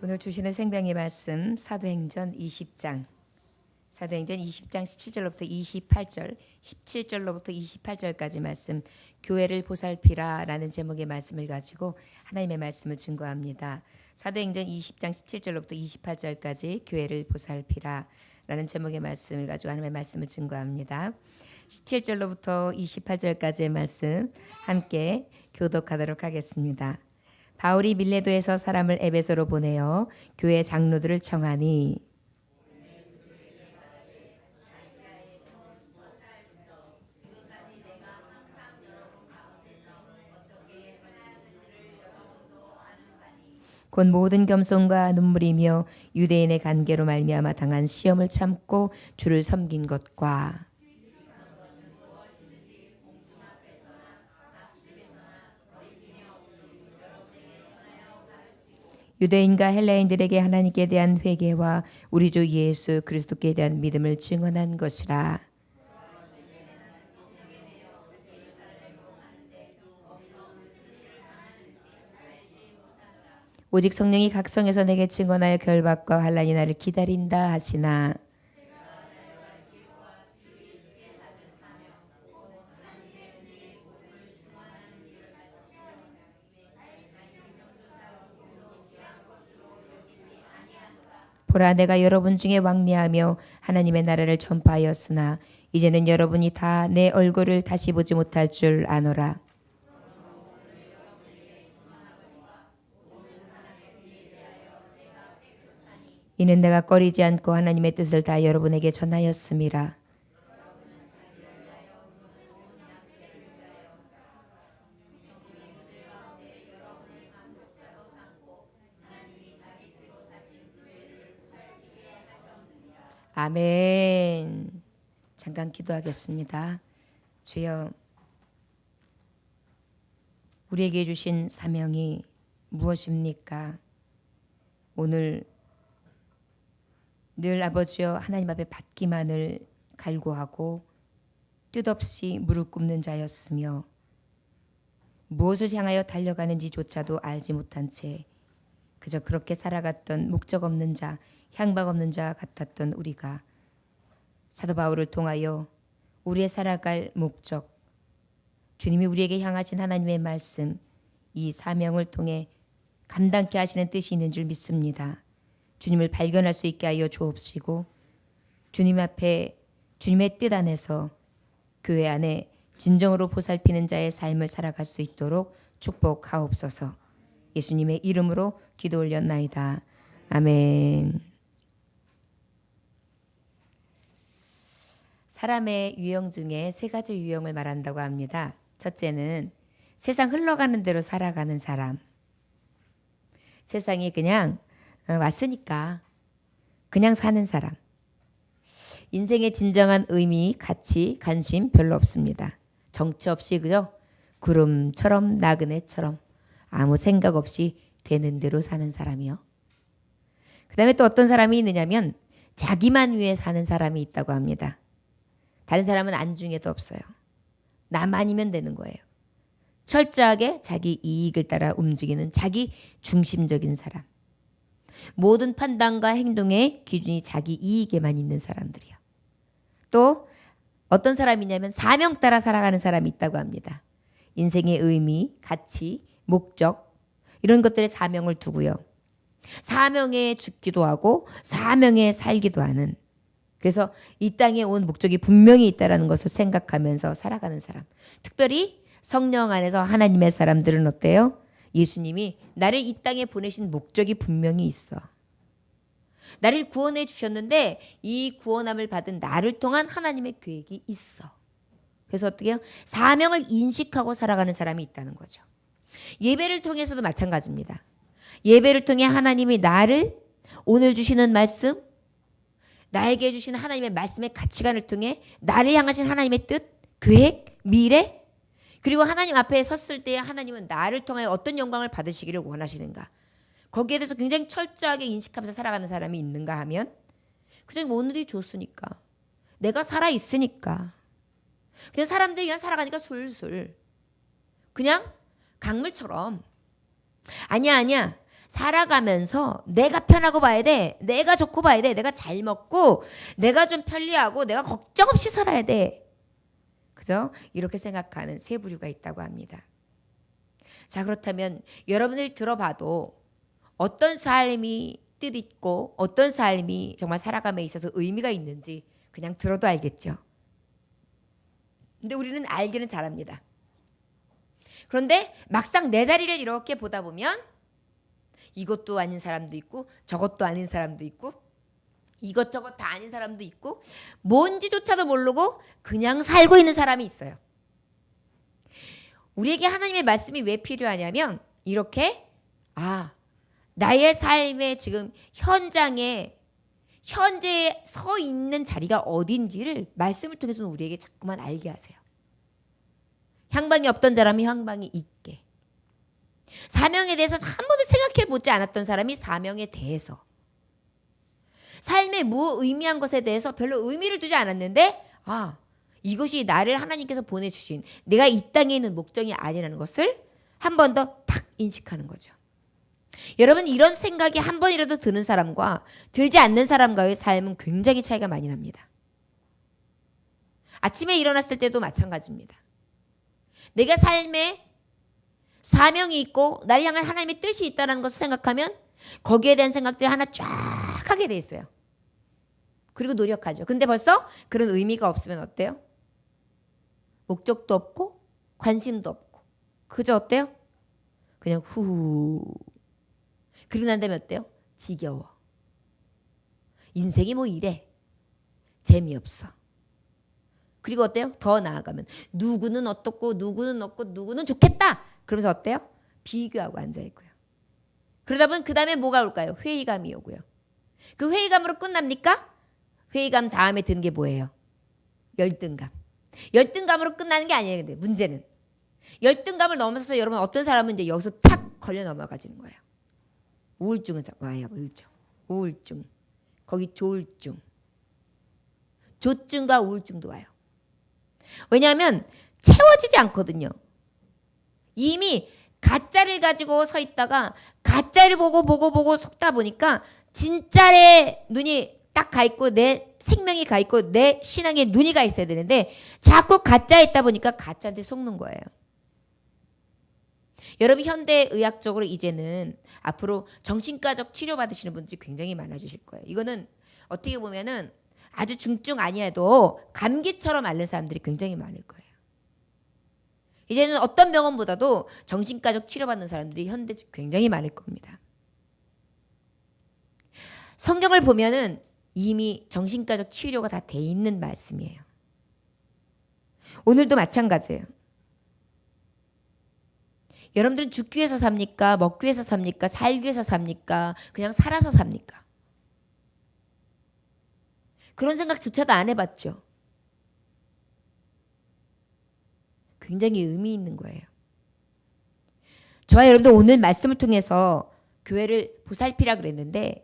오늘 주시는 생명의 말씀 사도행전 20장 17절로부터 28절 17절로부터 28절까지 말씀 교회를 보살피라라는 제목의 말씀을 가지고 하나님의 말씀을 증거합니다. 사도행전 20장 17절로부터 28절까지 교회를 보살피라라는 제목의 말씀을 가지고 하나님의 말씀을 증거합니다. 17절로부터 28절까지의 말씀 함께 교독하도록 하겠습니다. 바울이 밀레도에서 사람을 에베소로 보내어 교회 장로들을 청하니 곧 모든 겸손과 눈물이며 유대인의 관계로 말미암아 당한 시험을 참고 주를 섬긴 것과 유대인과 헬라인들에게 하나님께 대한 회개와 우리 주 예수 그리스도께 대한 믿음을 증언한 것이라. 오직 성령이 각 성에서 내게 증언하여 결박과 환난이 나를 기다린다 하시나 보라 내가 여러분 중에 왕래하며 하나님의 나라를 전파하였으나 이제는 여러분이 다 내 얼굴을 다시 보지 못할 줄 아노라. 이는 내가 꺼리지 않고 하나님의 뜻을 다 여러분에게 전하였음이라. 아멘. 잠깐 기도하겠습니다. 주여, 우리에게 주신 사명이 무엇입니까? 오늘 늘 아버지여 하나님 앞에 받기만을 갈구하고 뜻없이 무릎 꿇는 자였으며 무엇을 향하여 달려가는지조차도 알지 못한 채 그저 그렇게 살아갔던 목적 없는 자, 향방 없는 자 같았던 우리가 사도 바울을 통하여 우리의 살아갈 목적, 주님이 우리에게 향하신 하나님의 말씀, 이 사명을 통해 감당케 하시는 뜻이 있는 줄 믿습니다. 주님을 발견할 수 있게 하여 주옵시고 주님 앞에 주님의 뜻 안에서 교회 안에 진정으로 보살피는 자의 삶을 살아갈 수 있도록 축복하옵소서. 예수님의 이름으로 기도 올렸나이다. 아멘. 사람의 유형 중에 세 가지 유형을 말한다고 합니다. 첫째는 세상 흘러가는 대로 살아가는 사람. 세상이 그냥 왔으니까 그냥 사는 사람. 인생의 진정한 의미, 가치, 관심 별로 없습니다. 정체 없이 그저 구름처럼 나그네처럼 아무 생각 없이 되는 대로 사는 사람이요. 그 다음에 또 어떤 사람이 있느냐면 자기만 위해 사는 사람이 있다고 합니다. 다른 사람은 안중에도 없어요. 나만이면 되는 거예요. 철저하게 자기 이익을 따라 움직이는 자기 중심적인 사람. 모든 판단과 행동의 기준이 자기 이익에만 있는 사람들이요. 또 어떤 사람이냐면 사명 따라 살아가는 사람이 있다고 합니다. 인생의 의미, 가치, 목적 이런 것들의 사명을 두고요. 사명에 죽기도 하고 사명에 살기도 하는, 그래서 이 땅에 온 목적이 분명히 있다는 것을 생각하면서 살아가는 사람. 특별히 성령 안에서 하나님의 사람들은 어때요? 예수님이 나를 이 땅에 보내신 목적이 분명히 있어. 나를 구원해 주셨는데 이 구원함을 받은 나를 통한 하나님의 계획이 있어. 그래서 어떻게 해요? 사명을 인식하고 살아가는 사람이 있다는 거죠. 예배를 통해서도 마찬가지입니다. 예배를 통해 하나님이 나를 오늘 주시는 말씀, 나에게 주신 하나님의 말씀의 가치관을 통해 나를 향하신 하나님의 뜻, 계획, 미래, 그리고 하나님 앞에 섰을 때 하나님은 나를 통하여 어떤 영광을 받으시기를 원하시는가, 거기에 대해서 굉장히 철저하게 인식하면서 살아가는 사람이 있는가 하면 그냥 오늘이 좋으니까, 내가 살아있으니까, 그냥 사람들이 그냥 살아가니까 술술 그냥 강물처럼, 아니야 살아가면서 내가 편하고 봐야 돼. 내가 좋고 봐야 돼. 내가 잘 먹고 내가 좀 편리하고 내가 걱정 없이 살아야 돼. 그죠? 이렇게 생각하는 세 부류가 있다고 합니다. 자, 그렇다면 여러분들이 들어봐도 어떤 삶이 뜻있고 어떤 삶이 정말 살아감에 있어서 의미가 있는지 그냥 들어도 알겠죠. 근데 우리는 알기는 잘합니다. 그런데 막상 내 자리를 이렇게 보다 보면 이것도 아닌 사람도 있고 저것도 아닌 사람도 있고 이것저것 다 아닌 사람도 있고 뭔지조차도 모르고 그냥 살고 있는 사람이 있어요. 우리에게 하나님의 말씀이 왜 필요하냐면 이렇게 나의 삶의 지금 현장에 현재 서 있는 자리가 어딘지를 말씀을 통해서는 우리에게 자꾸만 알게 하세요. 향방이 없던 사람이 향방이 있게. 사명에 대해서는 한 번도 생각해 보지 않았던 사람이 사명에 대해서. 삶의 무의미한 것에 대해서 별로 의미를 두지 않았는데 이것이 나를 하나님께서 보내주신 내가 이 땅에 있는 목적이 아니라는 것을 한 번 더 탁 인식하는 거죠. 여러분 이런 생각이 한 번이라도 드는 사람과 들지 않는 사람과의 삶은 굉장히 차이가 많이 납니다. 아침에 일어났을 때도 마찬가지입니다. 내가 삶에 사명이 있고 나를 향한 하나님의 뜻이 있다는 것을 생각하면 거기에 대한 생각들을 하나 쫙 하게 돼 있어요. 그리고 노력하죠. 근데 벌써 그런 의미가 없으면 어때요? 목적도 없고 관심도 없고 그저 어때요? 그냥 후후. 그리고 난 다음에 어때요? 지겨워. 인생이 뭐 이래. 재미없어. 그리고 어때요? 더 나아가면 누구는 어떻고 누구는 없고 누구는 좋겠다. 그러면서 어때요? 비교하고 앉아있고요. 그러다 보면 그 다음에 뭐가 올까요? 회의감이 오고요. 그 회의감으로 끝납니까? 회의감 다음에 드는 게 뭐예요? 열등감. 열등감으로 끝나는 게 아니에요. 근데 문제는 열등감을 넘어서서 여러분 어떤 사람은 이제 여기서 탁 걸려 넘어가지는 거예요. 우울증은 와요. 우울증. 거기 조울증. 조증과 우울증도 와요. 왜냐하면 채워지지 않거든요. 이미 가짜를 가지고 서 있다가 가짜를 보고 속다 보니까 진짜의 눈이 딱 가 있고 내 생명이 가 있고 내 신앙에 눈이 가 있어야 되는데 자꾸 가짜에 있다 보니까 가짜한테 속는 거예요. 여러분 현대의학적으로 이제는 앞으로 정신과적 치료받으시는 분들이 굉장히 많아지실 거예요. 이거는 어떻게 보면은 아주 중증 아니어도 감기처럼 앓는 사람들이 굉장히 많을 거예요. 이제는 어떤 병원보다도 정신과적 치료받는 사람들이 현대 굉장히 많을 겁니다. 성경을 보면은 이미 정신과적 치료가 다 돼 있는 말씀이에요. 오늘도 마찬가지예요. 여러분들은 죽기 위해서 삽니까? 먹기 위해서 삽니까? 살기 위해서 삽니까? 그냥 살아서 삽니까? 그런 생각조차도 안 해봤죠. 굉장히 의미 있는 거예요. 저와 여러분들 오늘 말씀을 통해서 교회를 보살피라 그랬는데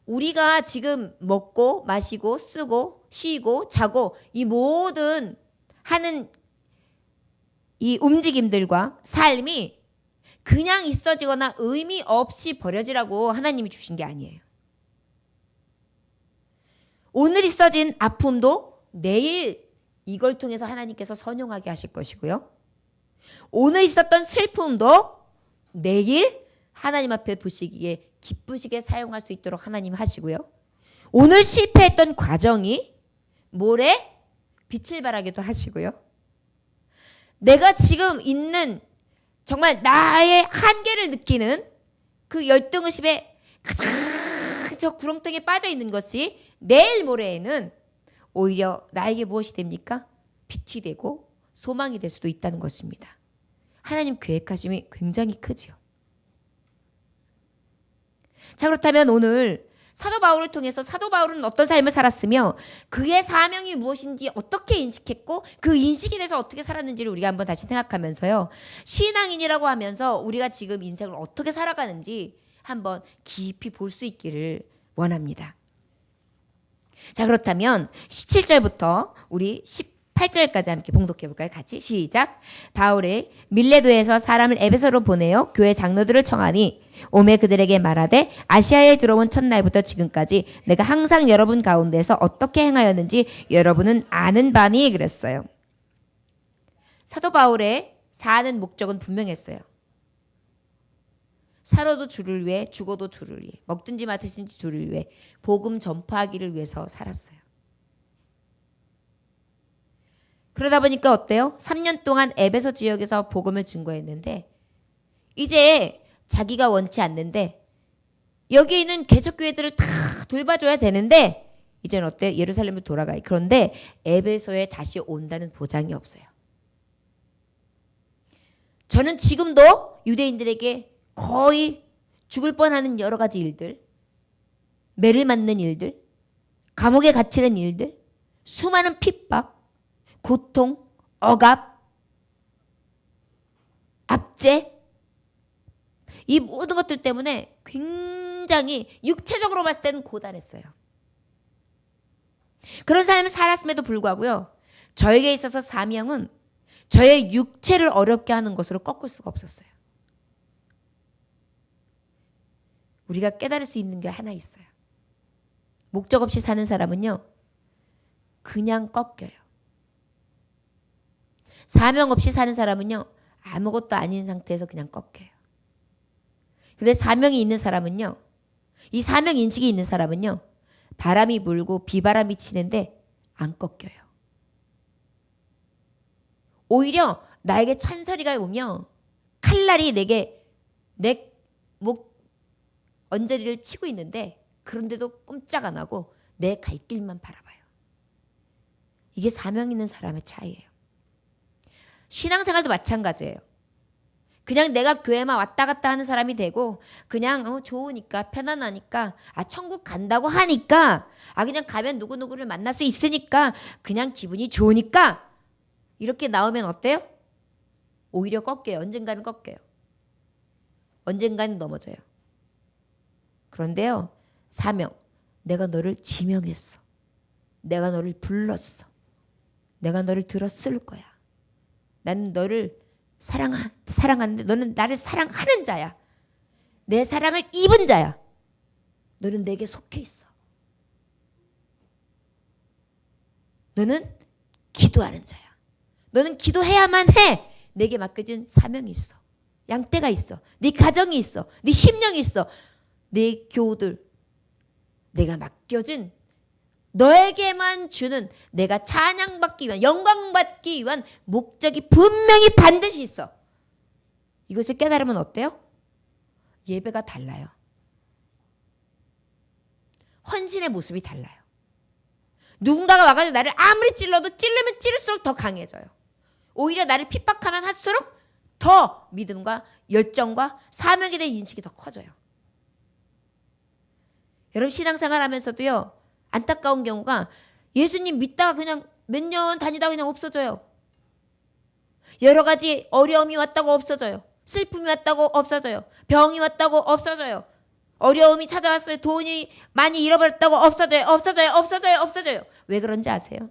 우리가 지금 먹고 마시고 쓰고 쉬고 자고 이 모든 하는 이 움직임들과 삶이 그냥 있어지거나 의미 없이 버려지라고 하나님이 주신 게 아니에요. 오늘 있어진 아픔도 내일 이걸 통해서 하나님께서 선용하게 하실 것이고요. 오늘 있었던 슬픔도 내일 하나님 앞에 보시기에 기쁘시게 사용할 수 있도록 하나님 하시고요. 오늘 실패했던 과정이 모레 빛을 발하기도 하시고요. 내가 지금 있는 정말 나의 한계를 느끼는 그 열등의식에 가장 저 구렁텅이에 빠져 있는 것이 내일 모레에는 오히려 나에게 무엇이 됩니까? 빛이 되고 소망이 될 수도 있다는 것입니다. 하나님 계획하심이 굉장히 크지요. 자, 그렇다면 오늘 사도 바울을 통해서 사도 바울은 어떤 삶을 살았으며 그의 사명이 무엇인지 어떻게 인식했고 그 인식에 대해서 어떻게 살았는지를 우리가 한번 다시 생각하면서요. 신앙인이라고 하면서 우리가 지금 인생을 어떻게 살아가는지 한번 깊이 볼 수 있기를 원합니다. 자, 그렇다면 17절부터 우리 8절까지 함께 봉독해 볼까요? 같이 시작. 바울이 밀레도에서 사람을 에베소로 보내어 교회 장로들을 청하니 오매 그들에게 말하되 아시아에 들어온 첫날부터 지금까지 내가 항상 여러분 가운데서 어떻게 행하였는지 여러분은 아는 바니 그랬어요. 사도 바울의 사는 목적은 분명했어요. 살아도 주를 위해 죽어도 주를 위해 먹든지 마시든지 주를 위해 복음 전파하기를 위해서 살았어요. 그러다 보니까 어때요? 3년 동안 에베소 지역에서 복음을 증거했는데 이제 자기가 원치 않는데 여기 있는 개척교회들을 다 돌봐줘야 되는데 이제는 어때요? 예루살렘으로 돌아가요. 그런데 에베소에 다시 온다는 보장이 없어요. 저는 지금도 유대인들에게 거의 죽을 뻔하는 여러 가지 일들, 매를 맞는 일들, 감옥에 갇히는 일들, 수많은 핍박, 고통, 억압, 압제 이 모든 것들 때문에 굉장히 육체적으로 봤을 때는 고단했어요. 그런 삶을 살았음에도 불구하고요. 저에게 있어서 사명은 저의 육체를 어렵게 하는 것으로 꺾을 수가 없었어요. 우리가 깨달을 수 있는 게 하나 있어요. 목적 없이 사는 사람은요. 그냥 꺾여요. 사명 없이 사는 사람은요. 아무것도 아닌 상태에서 그냥 꺾여요. 근데 사명이 있는 사람은요. 이 사명 인식이 있는 사람은요. 바람이 불고 비바람이 치는데 안 꺾여요. 오히려 나에게 찬소리가 오면 칼날이 내게 내 목 언저리를 치고 있는데 그런데도 꼼짝 안 하고 내 갈 길만 바라봐요. 이게 사명 있는 사람의 차이예요. 신앙생활도 마찬가지예요. 그냥 내가 교회만 왔다 갔다 하는 사람이 되고 그냥 좋으니까 편안하니까 천국 간다고 하니까 그냥 가면 누구누구를 만날 수 있으니까 그냥 기분이 좋으니까 이렇게 나오면 어때요? 오히려 꺾여요. 언젠가는 꺾여요. 언젠가는 넘어져요. 그런데요. 사명. 내가 너를 지명했어. 내가 너를 불렀어. 내가 너를 들었을 거야. 나는 너를 사랑하는데 너는 나를 사랑하는 자야. 내 사랑을 입은 자야. 너는 내게 속해 있어. 너는 기도하는 자야. 너는 기도해야만 해. 내게 맡겨진 사명이 있어. 양떼가 있어. 네 가정이 있어. 네 심령이 있어. 네 교우들. 내가 맡겨진 너에게만 주는 내가 찬양받기 위한 영광받기 위한 목적이 분명히 반드시 있어. 이것을 깨달으면 어때요? 예배가 달라요. 헌신의 모습이 달라요. 누군가가 와가지고 나를 아무리 찔러도 찔르면 찌를수록 더 강해져요. 오히려 나를 핍박하면 할수록 더 믿음과 열정과 사명에 대한 인식이 더 커져요. 여러분 신앙생활 하면서도요. 안타까운 경우가 예수님 믿다가 그냥 몇 년 다니다가 그냥 없어져요. 여러 가지 어려움이 왔다고 없어져요. 슬픔이 왔다고 없어져요. 병이 왔다고 없어져요. 어려움이 찾아왔어요. 돈이 많이 잃어버렸다고 없어져요. 왜 그런지 아세요?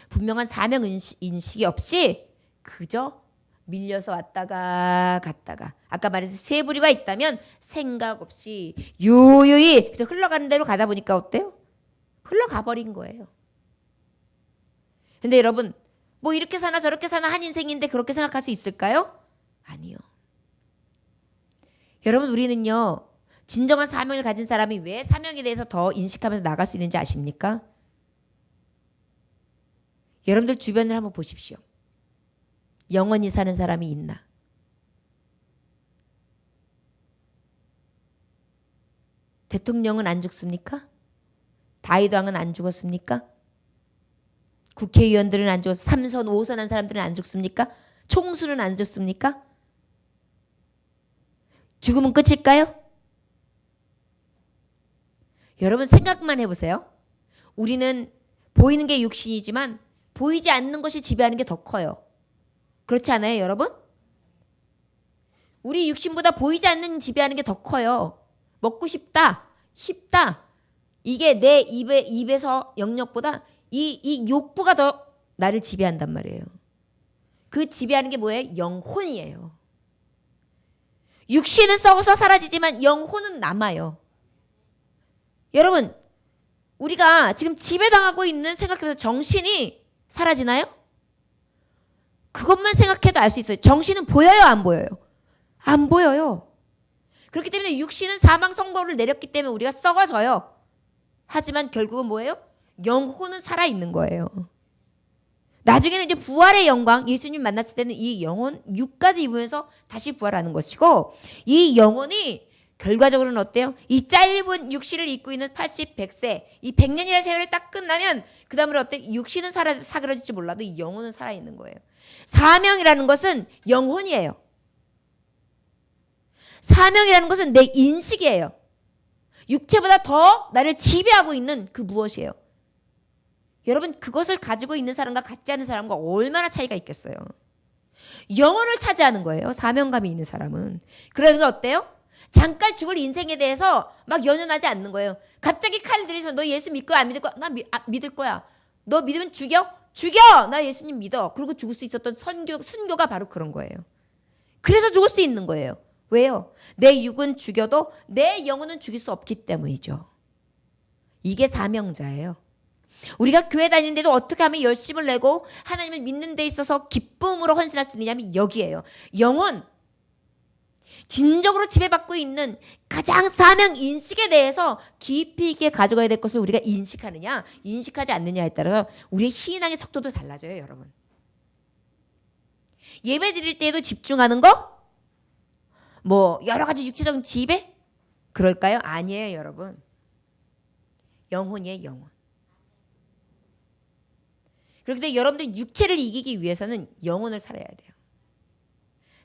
분명한 사명 인식이 없이 그저 밀려서 왔다가 갔다가 아까 말해서 세 부류가 있다면 생각 없이 유유히 그저 흘러가는 대로 가다 보니까 어때요? 흘러가 버린 거예요. 근데 여러분 뭐 이렇게 사나 저렇게 사나 한 인생인데 그렇게 생각할 수 있을까요? 아니요. 여러분 우리는요. 진정한 사명을 가진 사람이 왜 사명에 대해서 더 인식하면서 나갈 수 있는지 아십니까? 여러분들 주변을 한번 보십시오. 영원히 사는 사람이 있나? 대통령은 안 죽습니까? 다윗 왕은 안 죽었습니까? 국회의원들은 안 죽었어. 3선, 5선 한 사람들은 안 죽습니까? 총수는 안 죽습니까? 죽으면 끝일까요? 여러분 생각만 해보세요. 우리는 보이는 게 육신이지만 보이지 않는 것이 지배하는 게 더 커요. 그렇지 않아요, 여러분? 우리 육신보다 보이지 않는 지배하는 게 더 커요. 먹고 싶다. 이게 내 입에서 영역보다 이 욕구가 더 나를 지배한단 말이에요. 그 지배하는 게 뭐예요? 영혼이에요. 육신은 썩어서 사라지지만 영혼은 남아요. 여러분, 우리가 지금 지배당하고 있는 생각해서 정신이 사라지나요? 그것만 생각해도 알 수 있어요. 정신은 보여요, 안 보여요? 안 보여요. 그렇기 때문에 육신은 사망 선고를 내렸기 때문에 우리가 썩어져요. 하지만 결국은 뭐예요? 영혼은 살아있는 거예요. 나중에는 이제 부활의 영광, 예수님 만났을 때는 이 영혼 육까지 입으면서 다시 부활하는 것이고, 이 영혼이 결과적으로는 어때요? 이 짧은 육신을 입고 있는 80, 100세, 이 100년이라는 세월이 딱 끝나면 그 다음으로 어때요? 육신은 사그러질지 몰라도 이 영혼은 살아있는 거예요. 사명이라는 것은 영혼이에요. 사명이라는 것은 내 인식이에요. 육체보다 더 나를 지배하고 있는 그 무엇이에요? 여러분, 그것을 가지고 있는 사람과 갖지 않은 사람과 얼마나 차이가 있겠어요? 영혼을 차지하는 거예요. 사명감이 있는 사람은. 그러니까 어때요? 잠깐 죽을 인생에 대해서 막 연연하지 않는 거예요. 갑자기 칼 들이서 너 예수 믿고 안 믿을 거야? 나 믿을 거야. 너 믿으면 죽여? 죽여! 나 예수님 믿어. 그리고 죽을 수 있었던 순교가 바로 그런 거예요. 그래서 죽을 수 있는 거예요. 왜요? 내 육은 죽여도 내 영혼은 죽일 수 없기 때문이죠. 이게 사명자예요. 우리가 교회 다니는데도 어떻게 하면 열심을 내고 하나님을 믿는 데 있어서 기쁨으로 헌신할 수 있느냐면 여기에요. 영혼, 진정으로 지배받고 있는 가장 사명 인식에 대해서 깊이 있게 가져가야 될 것을 우리가 인식하느냐 인식하지 않느냐에 따라서 우리의 신앙의 척도도 달라져요. 여러분, 예배 드릴 때에도 집중하는 거? 뭐 여러 가지 육체적인 지배? 그럴까요? 아니에요. 여러분, 영혼이에요. 영혼. 그렇기 때문에 여러분들 육체를 이기기 위해서는 영혼을 살아야 돼요.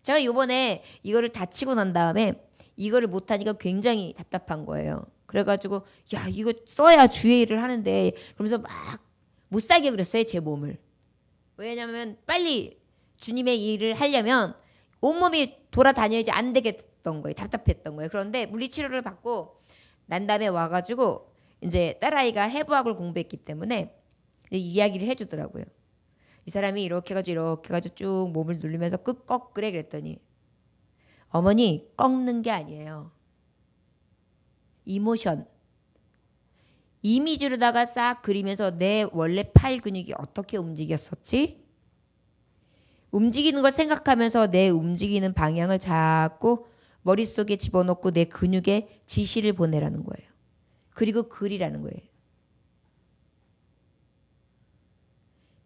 제가 이번에 이거를 다치고 난 다음에 이거를 못하니까 굉장히 답답한 거예요. 그래가지고 야, 이거 써야 주의 일을 하는데 그러면서 막 못 살게 그랬어요. 제 몸을. 왜냐하면 빨리 주님의 일을 하려면 온몸이 돌아다녀야지 안 되겠던 거예요. 답답했던 거예요. 그런데 물리치료를 받고 난 다음에 와가지고 이제 딸아이가 해부학을 공부했기 때문에 이야기를 해주더라고요. 이 사람이 이렇게 해가지고 쭉 몸을 누르면서 꺾으래 그랬더니 어머니, 꺾는 게 아니에요. 이모션. 이미지로다가 싹 그리면서 내 원래 팔 근육이 어떻게 움직였었지? 움직이는 걸 생각하면서 내 움직이는 방향을 자꾸 머릿속에 집어넣고 내 근육에 지시를 보내라는 거예요. 그리고 그리라는 거예요.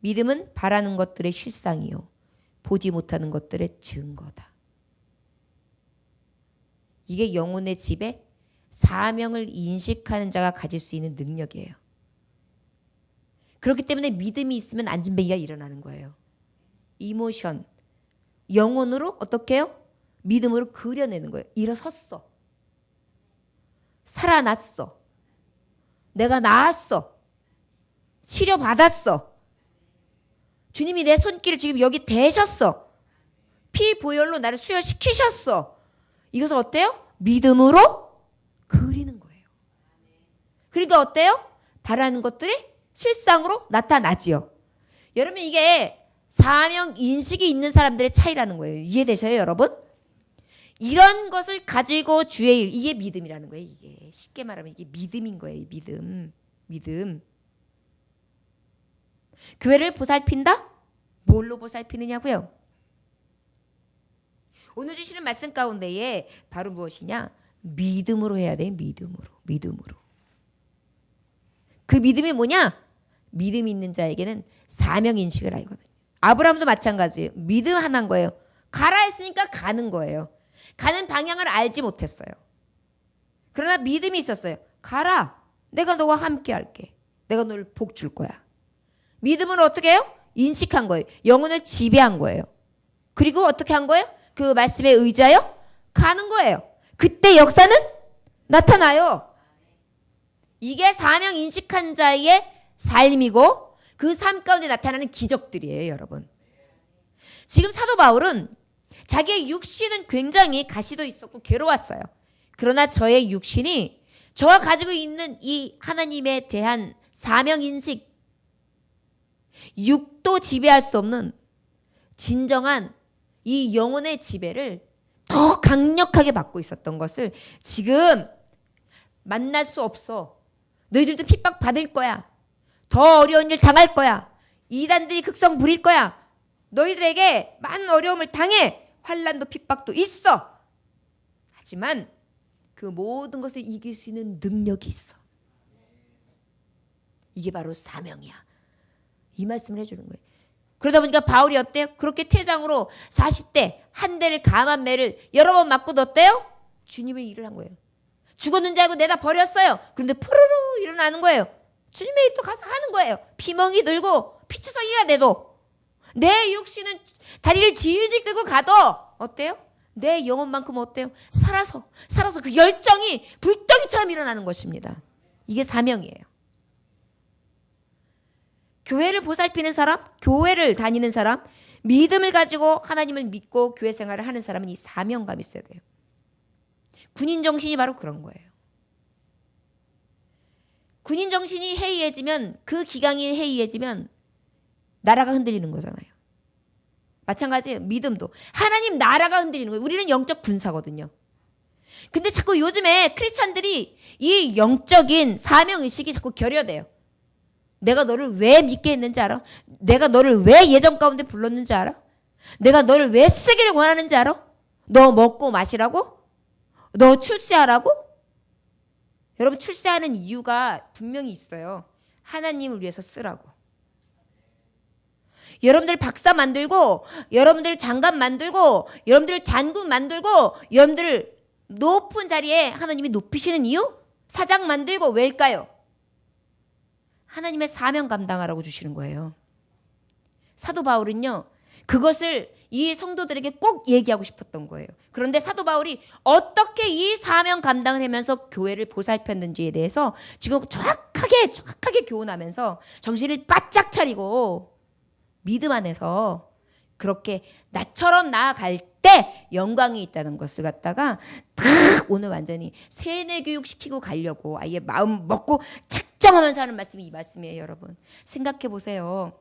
믿음은 바라는 것들의 실상이요 보지 못하는 것들의 증거다. 이게 영혼의 지배, 사명을 인식하는 자가 가질 수 있는 능력이에요. 그렇기 때문에 믿음이 있으면 안진뱅이가 일어나는 거예요. 이모션, 영혼으로 어떻게 해요? 믿음으로 그려내는 거예요. 일어섰어. 살아났어. 내가 나았어. 치료받았어. 주님이 내 손길을 지금 여기 대셨어. 피 보혈로 나를 수혈시키셨어. 이것을 어때요? 믿음으로 그리는 거예요. 그러니까 어때요? 바라는 것들이 실상으로 나타나지요. 여러분, 이게 사명 인식이 있는 사람들의 차이라는 거예요. 이해되셔요, 여러분? 이런 것을 가지고 주의 일, 이게 믿음이라는 거예요. 이게 쉽게 말하면 이게 믿음인 거예요. 믿음. 교회를 보살핀다? 뭘로 보살피느냐고요? 오늘 주시는 말씀 가운데에 바로 무엇이냐? 믿음으로 해야 돼. 믿음으로. 그 믿음이 뭐냐? 믿음 있는 자에게는 사명 인식을 알거든요. 아브라함도 마찬가지예요. 믿음 하나인 거예요. 가라 했으니까 가는 거예요. 가는 방향을 알지 못했어요. 그러나 믿음이 있었어요. 가라. 내가 너와 함께 할게. 내가 너를 복 줄 거야. 믿음을 어떻게 해요? 인식한 거예요. 영혼을 지배한 거예요. 그리고 어떻게 한 거예요? 그 말씀에 의지하여 가는 거예요. 그때 역사는 나타나요. 이게 사명 인식한 자의 삶이고 그 삶 가운데 나타나는 기적들이에요, 여러분. 지금 사도 바울은 자기의 육신은 굉장히 가시도 있었고 괴로웠어요. 그러나 저의 육신이 저가 가지고 있는 이 하나님에 대한 사명 인식, 육도 지배할 수 없는 진정한 이 영혼의 지배를 더 강력하게 받고 있었던 것을 지금 만날 수 없어. 너희들도 핍박 받을 거야. 더 어려운 일 당할 거야. 이단들이 극성 부릴 거야. 너희들에게 많은 어려움을 당해. 환난도 핍박도 있어. 하지만 그 모든 것을 이길 수 있는 능력이 있어. 이게 바로 사명이야. 이 말씀을 해주는 거예요. 그러다 보니까 바울이 어때요? 그렇게 퇴장으로 40대 한 대를 감한 매를 여러 번 맞고도 어때요? 주님을 일을 한 거예요. 죽었는 줄 알고 내다 버렸어요. 그런데 푸르르 일어나는 거예요. 주님의 또 가서 하는 거예요. 피멍이 들고 피투성이가 돼도 내 육신은 다리를 질질 끌고 가도 어때요? 내 영혼만큼 어때요? 살아서 그 열정이 불덩이처럼 일어나는 것입니다. 이게 사명이에요. 교회를 보살피는 사람, 교회를 다니는 사람, 믿음을 가지고 하나님을 믿고 교회 생활을 하는 사람은 이 사명감이 있어야 돼요. 군인 정신이 바로 그런 거예요. 군인 정신이 해이해지면, 그 기강이 해이해지면 나라가 흔들리는 거잖아요. 마찬가지예요. 믿음도. 하나님 나라가 흔들리는 거예요. 우리는 영적 군사거든요. 근데 자꾸 요즘에 크리스찬들이 이 영적인 사명의식이 자꾸 결여돼요. 내가 너를 왜 믿게 했는지 알아? 내가 너를 왜 예정 가운데 불렀는지 알아? 내가 너를 왜 쓰기를 원하는지 알아? 너 먹고 마시라고? 너 출세하라고? 여러분, 출세하는 이유가 분명히 있어요. 하나님을 위해서 쓰라고. 여러분들 박사 만들고, 여러분들 장관 만들고, 여러분들 장군 만들고, 여러분들 높은 자리에 하나님이 높이시는 이유? 사장 만들고 왜일까요? 하나님의 사명 감당하라고 주시는 거예요. 사도 바울은요, 그것을 이 성도들에게 꼭 얘기하고 싶었던 거예요. 그런데 사도 바울이 어떻게 이 사명 감당을 하면서 교회를 보살폈는지에 대해서 지금 정확하게 교훈하면서 정신을 바짝 차리고 믿음 안에서 그렇게 나처럼 나아갈 때 영광이 있다는 것을 갖다가 딱 오늘 완전히 세뇌 교육시키고 가려고 아예 마음 먹고 작정하면서 하는 말씀이 이 말씀이에요. 여러분 생각해 보세요.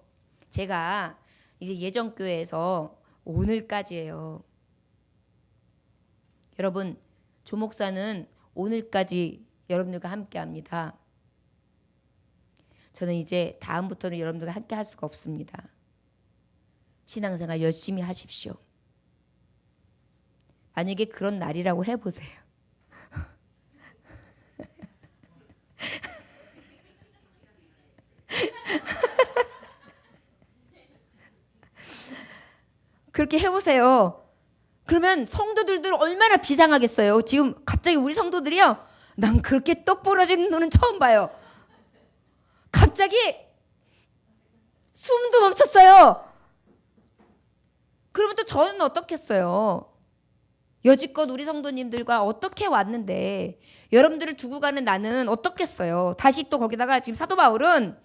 제가 이제 예정교회에서 오늘까지예요. 여러분 조 목사는 오늘까지 여러분들과 함께합니다. 저는 이제 다음부터는 여러분들과 함께 할 수가 없습니다. 신앙생활 열심히 하십시오. 만약에 그런 날이라고 해보세요. 그렇게 해보세요. 그러면 성도들도 얼마나 비상하겠어요. 지금 갑자기 우리 성도들이요. 난 그렇게 똑 부러진 눈은 처음 봐요. 갑자기 숨도 멈췄어요. 그러면 또 저는 어떻겠어요? 여지껏 우리 성도님들과 어떻게 왔는데 여러분들을 두고 가는 나는 어떻겠어요? 다시 또 거기다가 지금 사도 바울은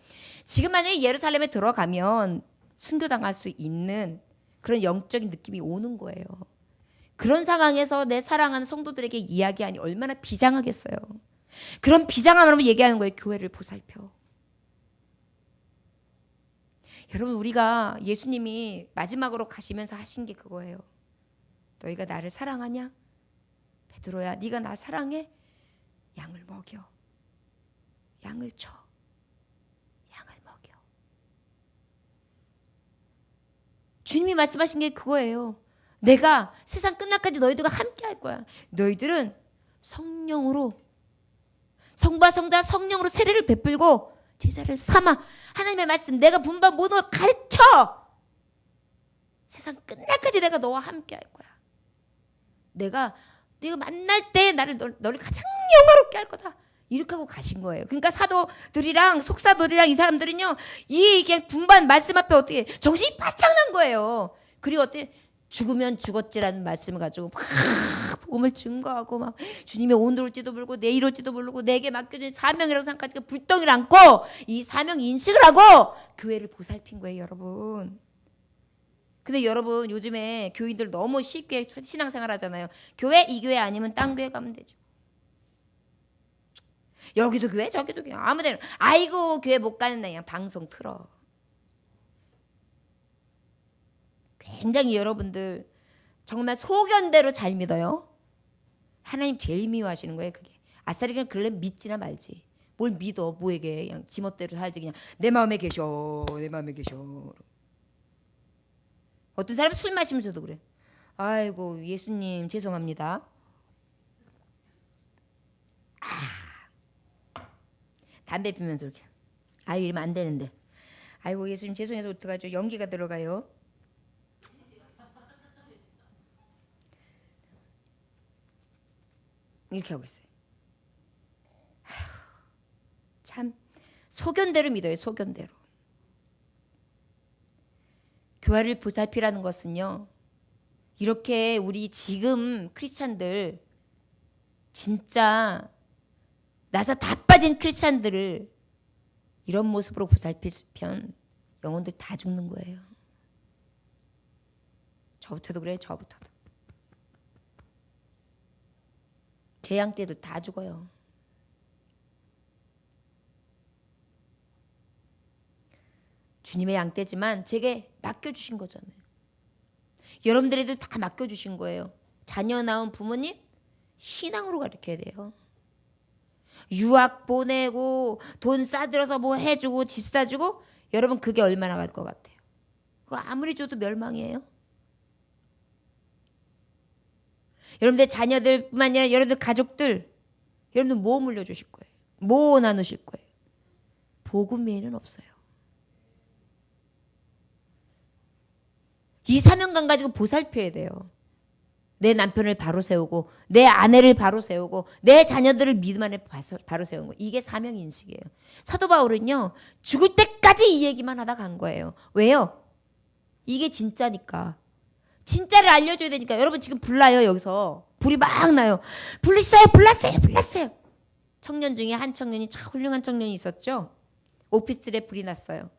지금 만약에 예루살렘에 들어가면 순교당할 수 있는 그런 영적인 느낌이 오는 거예요. 그런 상황에서 내 사랑하는 성도들에게 이야기하니 얼마나 비장하겠어요. 그런 비장함으로 얘기하는 거예요. 교회를 보살펴. 여러분 우리가 예수님이 마지막으로 가시면서 하신 게 그거예요. 너희가 나를 사랑하냐? 베드로야 네가 나 사랑해? 양을 먹여. 양을 쳐. 양을 먹여. 주님이 말씀하신 게 그거예요. 내가 세상 끝날까지 너희들과 함께 할 거야. 너희들은 성령으로 성부와 성자 성령으로 세례를 베풀고 제자를 삼아 하나님의 말씀 내가 분반 모든 걸 가르쳐. 세상 끝날까지 내가 너와 함께 할 거야. 내가 만날 때 너를 가장 영화롭게 할 거다. 이렇게 하고 가신 거예요. 그러니까 사도들이랑 속사도들이랑 이 사람들은요. 이게 분반 말씀 앞에 어떻게 정신이 바짝 난 거예요. 그리고 어떻게 죽으면 죽었지라는 말씀을 가지고 막 복음을 증거하고 막 주님이 오늘 올지도 모르고 내일 올지도 모르고 내게 맡겨진 사명이라고 생각하니까 불덩이를 안고 이 사명 인식을 하고 교회를 보살핀 거예요. 여러분. 근데 여러분 요즘에 교인들 너무 쉽게 신앙생활 하잖아요. 교회 이 교회 아니면 딴 교회 가면 되죠. 여기도 교회 저기도 교회 아무데나. 아이고 교회 못 가는 날 그냥 방송 틀어. 굉장히 여러분들 정말 소견대로 잘 믿어요. 하나님 제일 미워하시는 거예요. 그게 아싸리 그냥 그럴래 믿지나 말지. 뭘 믿어 뭐에게 그냥 지멋대로 살지. 그냥 내 마음에 계셔 내 마음에 계셔. 어떤 사람은 술 마시면서도 그래. 아이고 예수님 죄송합니다. 담배 피면서 이렇게 아유 이러면 안 되는데 아이고 예수님 죄송해서 어떡하죠. 연기가 들어가요. 이렇게 하고 있어요. 참 소견대로 믿어요. 소견대로. 교회를 보살피라는 것은요. 이렇게 우리 지금 크리스찬들 진짜 나사 다 빠진 크리스찬들을 이런 모습으로 보살피면 영혼들 다 죽는 거예요. 저부터도 그래요. 저부터도. 제 양 때도 다 죽어요. 주님의 양떼지만 제게 맡겨주신 거잖아요. 여러분들에도 다 맡겨주신 거예요. 자녀 낳은 부모님 신앙으로 가르쳐야 돼요. 유학 보내고 돈 싸들어서 뭐 해주고 집 사주고 여러분 그게 얼마나 갈 것 같아요. 그거 아무리 줘도 멸망이에요. 여러분들 자녀들뿐만 아니라 여러분들 가족들 여러분들 뭐 물려주실 거예요. 뭐 나누실 거예요. 복음 외에는 없어요. 이 사명감 가지고 보살펴야 돼요. 내 남편을 바로 세우고 내 아내를 바로 세우고 내 자녀들을 믿음 안에 바로 세우는 거. 이게 사명인식이에요. 사도 바울은요. 죽을 때까지 이 얘기만 하다 간 거예요. 왜요? 이게 진짜니까. 진짜를 알려줘야 되니까. 여러분 지금 불나요. 여기서. 불이 막 나요. 불났어요. 청년 중에 한 청년이 참 훌륭한 청년이 있었죠. 오피스텔에 불이 났어요.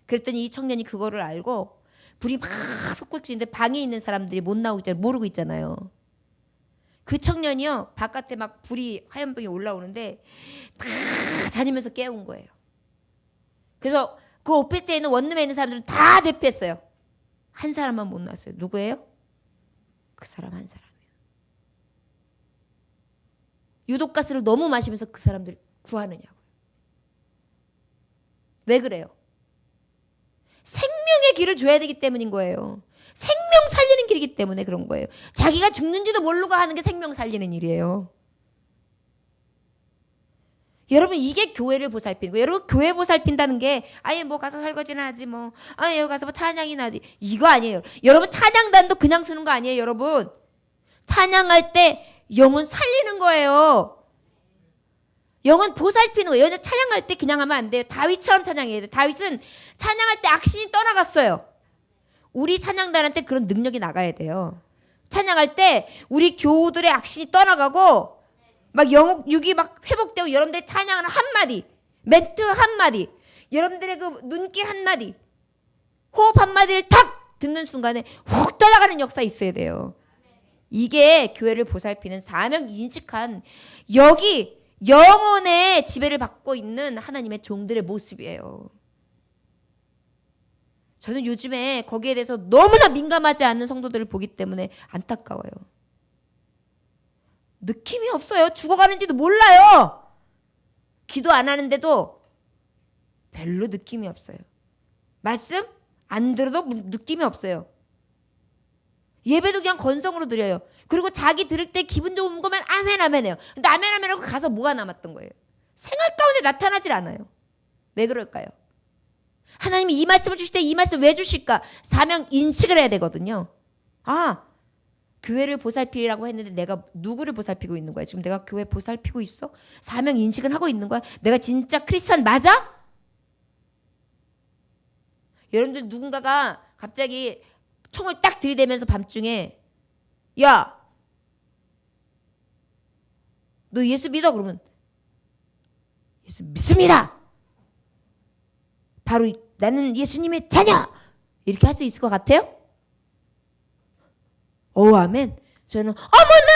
그랬더니 이 청년이 그거를 알고 불이 막 솟구치는데 방에 있는 사람들이 못 나오고 있잖아요. 모르고 있잖아요. 그 청년이요. 바깥에 막 불이 화염병이 올라오는데 다 다니면서 깨운 거예요. 그래서 그 오피스텔에 있는 원룸에 있는 사람들은 다 대피했어요. 한 사람만 못 나왔어요. 누구예요? 그 사람 한 사람이에요. 유독가스를 너무 마시면서 그 사람들을 구하느냐고요. 왜 그래요? 생명의 길을 줘야 되기 때문인 거예요. 생명 살리는 길이기 때문에 그런 거예요. 자기가 죽는지도 모르고 하는 게 생명 살리는 일이에요. 여러분 이게 교회를 보살피는 거예요. 여러분 교회 보살핀다는 게 아예 뭐 가서 설거지나 하지 뭐 아예 여기 가서 뭐 찬양이나 하지 이거 아니에요. 여러분 찬양단도 그냥 쓰는 거 아니에요. 여러분 찬양할 때 영혼 살리는 거예요. 영혼 보살피는 거예요. 여자 찬양할 때 그냥 하면 안 돼요. 다윗처럼 찬양해야 돼요. 다윗은 찬양할 때 악신이 떠나갔어요. 우리 찬양단한테 그런 능력이 나가야 돼요. 찬양할 때 우리 교우들의 악신이 떠나가고 막 육이 막 회복되고 여러분들의 찬양하는 한마디, 멘트 한마디, 여러분들의 그 눈길 한마디, 호흡 한마디를 탁 듣는 순간에 훅 떠나가는 역사 있어야 돼요. 이게 교회를 보살피는 사명 인식한 여기 영혼의 지배를 받고 있는 하나님의 종들의 모습이에요. 저는 요즘에 거기에 대해서 너무나 민감하지 않는 성도들을 보기 때문에 안타까워요. 느낌이 없어요. 죽어가는지도 몰라요. 기도 안 하는데도 별로 느낌이 없어요. 말씀 안 들어도 느낌이 없어요. 예배도 그냥 건성으로 드려요. 그리고 자기 들을 때 기분 좋은 거면 아멘 해요. 근데 아멘 하고 가서 뭐가 남았던 거예요? 생활 가운데 나타나질 않아요. 왜 그럴까요? 하나님이 이 말씀을 주실 때 이 말씀 왜 주실까? 사명 인식을 해야 되거든요. 아, 교회를 보살피라고 했는데 내가 누구를 보살피고 있는 거야? 지금 내가 교회 보살피고 있어? 사명 인식은 하고 있는 거야? 내가 진짜 크리스찬 맞아? 여러분들 누군가가 갑자기 총을 딱 들이대면서 밤중에 야, 너 예수 믿어? 그러면 예수 믿습니다. 바로 나는 예수님의 자녀. 이렇게 할 수 있을 것 같아요? 오, 아멘. 저는 어머나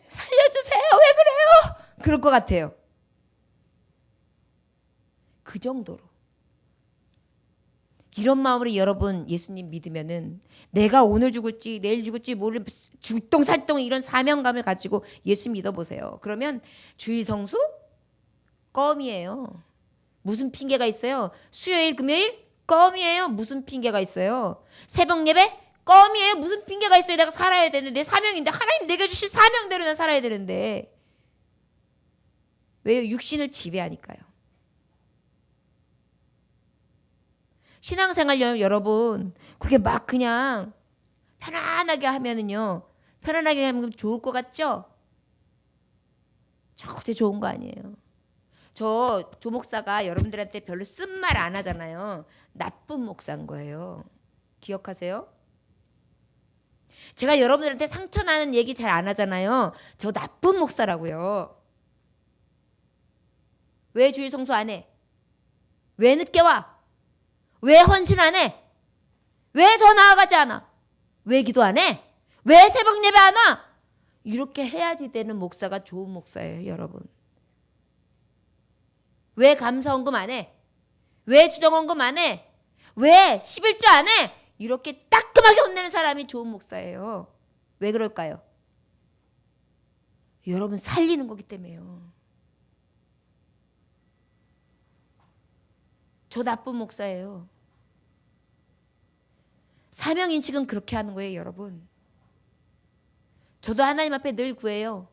살려주세요. 왜 그래요? 그럴 것 같아요. 그 정도로 이런 마음으로 여러분 예수님 믿으면은 내가 오늘 죽을지 내일 죽을지 모르는 죽동살동 이런 사명감을 가지고 예수 믿어보세요. 그러면 주일 성수 껌이에요. 무슨 핑계가 있어요? 수요일 금요일 껌이에요. 무슨 핑계가 있어요? 새벽 예배 껌이에요. 무슨 핑계가 있어요? 내가 살아야 되는데 내 사명인데 하나님 내게 주신 사명대로 난 살아야 되는데 왜요? 육신을 지배하니까요. 신앙생활 여러분 그렇게 막 그냥 편안하게 하면은요. 편안하게 하면 좋을 것 같죠? 절대 좋은 거 아니에요. 저 목사가 여러분들한테 별로 쓴말 안 하잖아요. 나쁜 목사인 거예요. 기억하세요? 제가 여러분들한테 상처나는 얘기 잘 안 하잖아요. 저 나쁜 목사라고요. 왜 주일 성수 안 해? 왜 늦게 와? 왜 헌신 안 해? 왜 더 나아가지 않아? 왜 기도 안 해? 왜 새벽 예배 안 와? 이렇게 해야지 되는 목사가 좋은 목사예요, 여러분. 왜 감사헌금 안 해? 왜 주정헌금 안 해? 왜 11조 안 해? 이렇게 따끔하게 혼내는 사람이 좋은 목사예요. 왜 그럴까요? 여러분 살리는 거기 때문에요. 저 나쁜 목사예요. 사명인식은 그렇게 하는 거예요, 여러분. 저도 하나님 앞에 늘 구해요.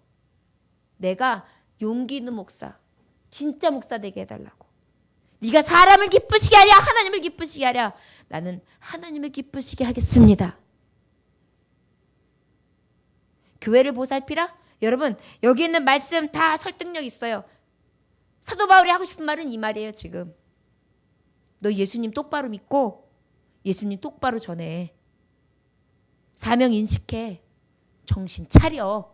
내가 용기 있는 목사, 진짜 목사 되게 해달라고. 네가 사람을 기쁘시게 하랴 하나님을 기쁘시게 하랴. 나는 하나님을 기쁘시게 하겠습니다. 교회를 보살피라? 여러분 여기 있는 말씀 다 설득력 있어요. 사도 바울이 하고 싶은 말은 이 말이에요. 지금 너 예수님 똑바로 믿고 예수님 똑바로 전해. 사명 인식해. 정신 차려.